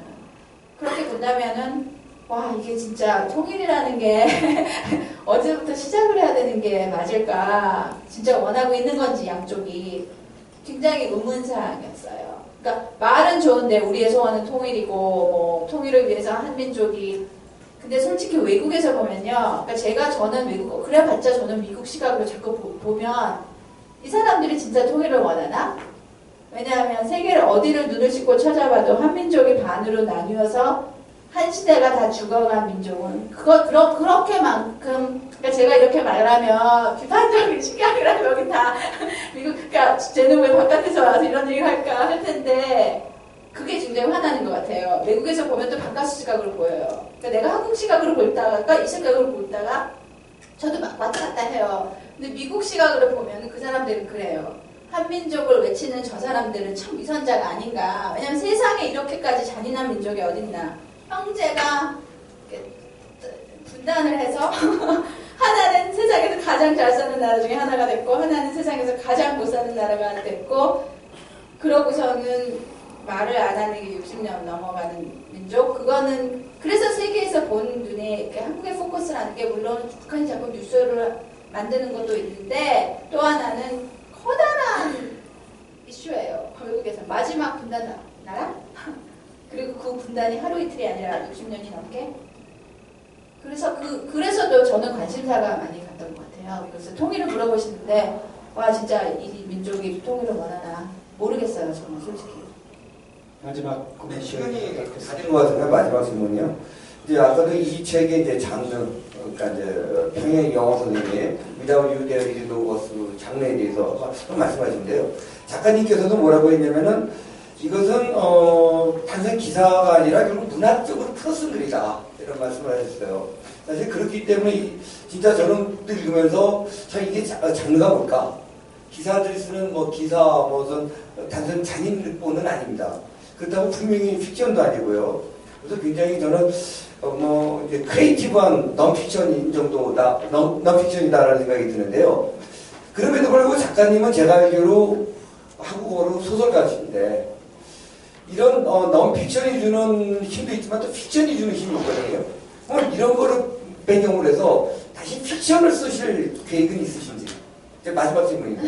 그렇게 본다면은 와 이게 진짜 통일이라는 게 어디서부터 시작을 해야 되는 게 맞을까? 진짜 원하고 있는 건지 양쪽이 굉장히 의문사항이었어요. 그러니까 말은 좋은데 우리의 소원은 통일이고 통일을 위해서 한민족이 근데 솔직히 외국에서 보면요. 그러니까 저는 그래봤자 저는 미국 시각으로 자꾸 보면 이 사람들이 진짜 통일을 원하나? 왜냐하면 세계를 어디를 눈을 씻고 찾아봐도 한민족이 반으로 나뉘어서 한 시대가 다 죽어간 민족은 그렇게만큼 그러니까 제가 이렇게 말하면 비판적인 시각이라면 여기 다 그리고 그러니까 쟤는 왜 바깥에서 와서 이런 얘기를 할까 할 텐데 그게 굉장히 화나는 것 같아요. 외국에서 보면 또 바깥 시각으로 보여요. 그러니까 내가 한국 시각으로 볼다가 이 시각으로 볼다가 저도 막 왔다 갔다 해요. 근데 미국 시각으로 보면 그 사람들은 그래요. 한민족을 외치는 저 사람들은 참 위선자가 아닌가. 왜냐면 세상에 이렇게까지 잔인한 민족이 어딨나. 형제가 분단을 해서 하나는 세상에서 가장 잘 사는 나라 중에 하나가 됐고 하나는 세상에서 가장 못 사는 나라가 됐고 그러고서는 말을 안 하는 게 60년 넘어가는 민족. 그거는 그래서 세계에서 본 눈에 이렇게 한국에 포커스를 하는 게 물론 북한이 자꾸 뉴스를 만드는 것도 있는데 또 하나는 커다란 이슈예요. 결국에서 마지막 분단 나라? 그리고 그 분단이 하루 이틀이 아니라 60년이 넘게. 그래서도 저는 관심사가 많이 갔던 것 같아요. 그래서 통일을 물어보시는데 와 진짜 이 민족이 통일을 원하나 모르겠어요. 저는 솔직히. 마지막 시간이 다 된 것 같은데 마지막 질문이요. 이제 아까도 이 책의 이제 장르, 그러니까 이제 평양 영어 선생님 Without You There Is No Us 장르에 대해서 말씀하신데요. 작가님께서도 뭐라고 했냐면은 이것은 단순 기사가 아니라 결국 문학적으로 풀어쓴 글이다 이런 말씀을 하셨어요. 사실 그렇기 때문에 진짜 저는 또 읽으면서 참 이게 장르가 뭘까? 기사들이 쓰는 뭐 기사 무슨 단순 잔인일보는 아닙니다. 그렇다고 분명히 픽션도 아니고요. 그래서 굉장히 저는 이제 크리에이티브한 넌픽션인 정도다, 넌픽션이다라는 생각이 드는데요. 그럼에도 불구하고 작가님은 제가 알기로 한국어로 소설가신데 이런 넌픽션이 주는 힘도 있지만 또 픽션이 주는 힘이 있거든요. 이런 거를 배경으로 해서 다시 픽션을 쓰실 계획은 있으신지? 제 마지막 질문입니다.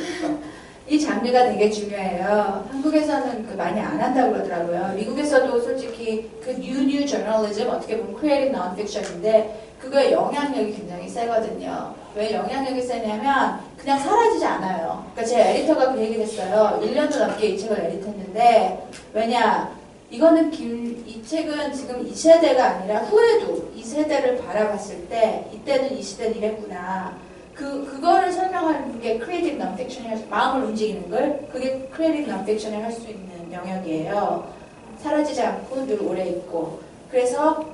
이 장르가 되게 중요해요. 한국에서는 많이 안 한다고 그러더라고요. 미국에서도 솔직히 그 new journalism 어떻게 보면 creative non-fiction인데 그거의 영향력이 굉장히 세거든요. 왜 영향력이 세냐면 그냥 사라지지 않아요. 그러니까 제 에디터가 그 얘기를 했어요. 1년도 넘게 이 책을 에디트했는데 왜냐 이거는 이 책은 지금 이 세대가 아니라 후에도 이 세대를 바라봤을 때 이때는 이 시대는 이랬구나. 그거를 설명하는 게 크리에이티브 non-fiction이 마음을 움직이는 걸 그게 크리에이티브 non-fiction이 할 수 있는 영역이에요. 사라지지 않고 늘 오래 있고 그래서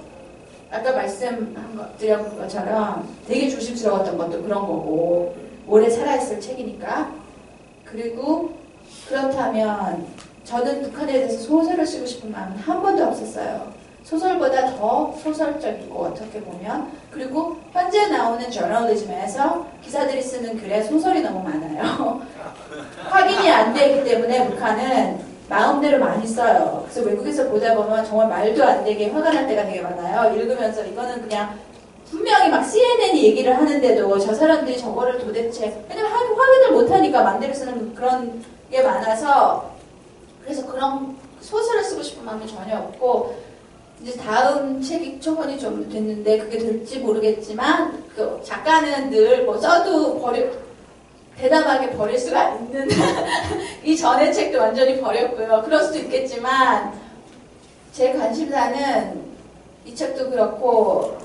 아까 말씀드린 것처럼 되게 조심스러웠던 것도 그런 거고 오래 살아있을 책이니까 그리고 그렇다면 저는 북한에 대해서 소설을 쓰고 싶은 마음은 한 번도 없었어요. 소설보다 더 소설적이고 어떻게 보면 그리고 현재 나오는 저널리즘에서 기사들이 쓰는 글에 소설이 너무 많아요. 확인이 안 되기 때문에 북한은 마음대로 많이 써요. 그래서 외국에서 보다 보면 정말 말도 안 되게 화가 날 때가 되게 많아요. 읽으면서 이거는 그냥 분명히 막 CNN이 얘기를 하는데도 저 사람들이 저거를 도대체 왜냐면 확인을 못하니까 마음대로 쓰는 그런 게 많아서 그래서 그런 소설을 쓰고 싶은 마음이 전혀 없고 이제 다음 책이 초반이 좀 됐는데 그게 될지 모르겠지만 그 작가는 늘 뭐 써도 대담하게 버릴 수가 있는 이 전의 책도 완전히 버렸고요. 그럴 수도 있겠지만 제 관심사는 이 책도 그렇고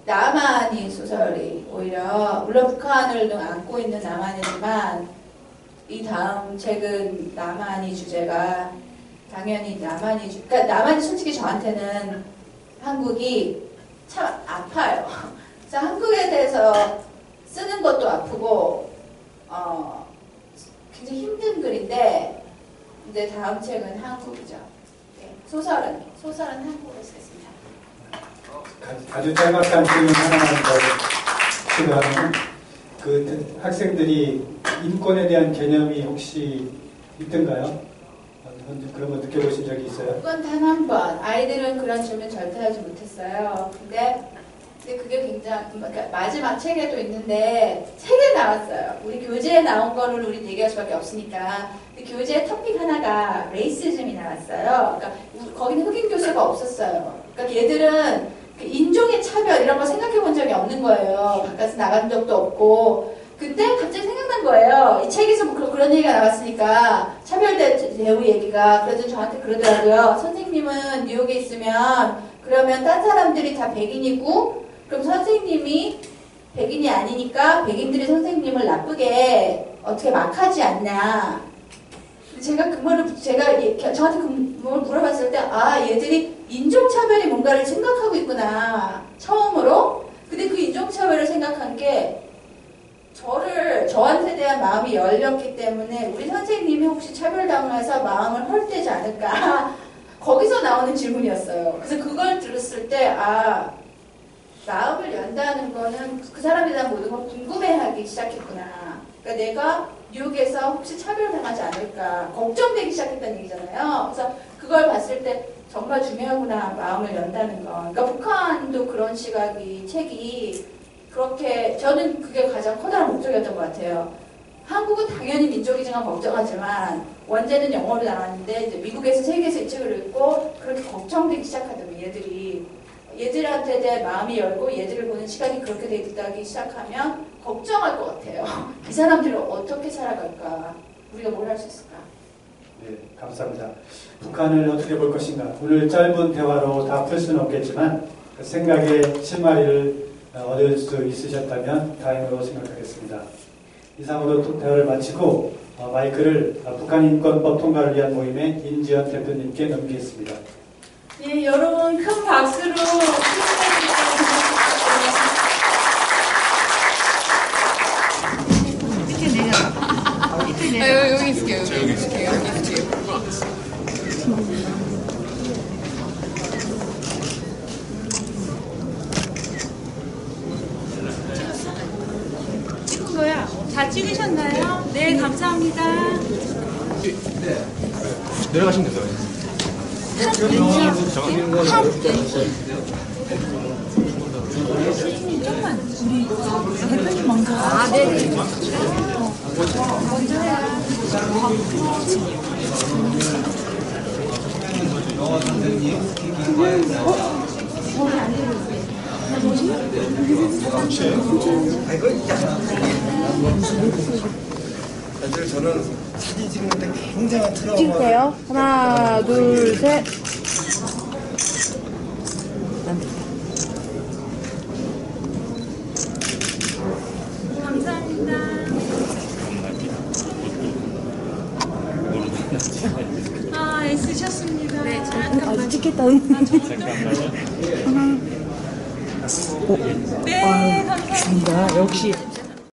남한이 소설이 오히려 물론 북한을 안고 있는 남한이지만 이 다음 책은 남한이 주제가 당연히 그러니까 남한이 솔직히 저한테는 한국이 참 아파요. 그래서 한국에 대해서 쓰는 것도 아프고 굉장히 힘든 글인데 이제 다음 책은 한국이죠. 네, 소설은 한국어로 쓰겠습니다. 아주 짤막한 질문 하나만 더 추가하면 그 학생들이 인권에 대한 개념이 혹시 있던가요? 그런 거 느껴보신 적이 있어요? 그건 단 한 번. 아이들은 그런 질문 절대 하지 못했어요. 근데 그게 굉장히 그러니까 마지막 책에도 있는데 책에 나왔어요. 우리 교재에 나온 거는 우리 얘기할 수밖에 없으니까. 근데 교재 토픽 하나가 레이시즘이 나왔어요. 그러니까 거기는 흑인 교수가 없었어요. 그러니까 얘들은 그 인종의 차별 이런 거 생각해 본 적이 없는 거예요. 바깥에 나간 적도 없고. 그때 갑자기 생각난 거예요. 이 책에서 뭐 그런 얘기가 나왔으니까 차별대우 얘기가 그래도 저한테 그러더라고요. 선생님은 뉴욕에 있으면 그러면 딴 사람들이 다 백인이고 그럼 선생님이 백인이 아니니까 백인들이 선생님을 나쁘게 어떻게 막 하지 않냐. 제가 그 말을, 저한테 그 말을 물어봤을 때, 아, 얘들이 인종차별이 뭔가를 생각하고 있구나. 처음으로. 근데 그 인종차별을 생각한 게, 저한테 대한 마음이 열렸기 때문에, 우리 선생님이 혹시 차별당해서 마음을 헐대지 않을까. 거기서 나오는 질문이었어요. 그래서 그걸 들었을 때, 아, 마음을 연다는 거는 그 사람에 대한 모든 걸 궁금해하기 시작했구나. 그러니까 내가 뉴욕에서 혹시 차별당하지 않을까 걱정되기 시작했다는 얘기잖아요. 그래서 그걸 봤을 때 정말 중요하구나, 마음을 연다는 거. 그러니까 북한도 그런 책이 그렇게, 저는 그게 가장 커다란 목적이었던 것 같아요. 한국은 당연히 민족이지만 걱정하지만 원제는 영어로 나왔는데 이제 미국에서 세계에서 이 책을 읽고 그렇게 걱정되기 시작하더라고요. 얘들한테 대한 마음이 열고 얘들을 보는 시각이 그렇게 되기 시작하면 걱정할 것 같아요. 이 사람들은 어떻게 살아갈까? 우리가 뭘 할 수 있을까? 네, 감사합니다. 북한을 어떻게 볼 것인가? 오늘 짧은 대화로 다 풀 수는 없겠지만 그 생각의 실마리를 얻을 수 있으셨다면 다행으로 생각하겠습니다. 이상으로 대화를 마치고 마이크를 북한인권법 통과를 위한 모임의 임지연 대표님께 넘기겠습니다. 예, 여러분 큰 박수로 여기 있을게요. 여기 있을게요. 찍은 거야? 다 찍으셨나요? 네, 감사합니다. 네. 내려가시면 되세요. 좀만 우리 대표님 먼저. 아, 네. 먼저 해요. 사실 저는 사진 찍는데 굉장한 트라우마. 찍으세요. 하나, 둘, 셋. 감사합니다. 아, 애쓰셨습니다. 네, 아, 찍겠다는. 네, 감사합니다. 역시.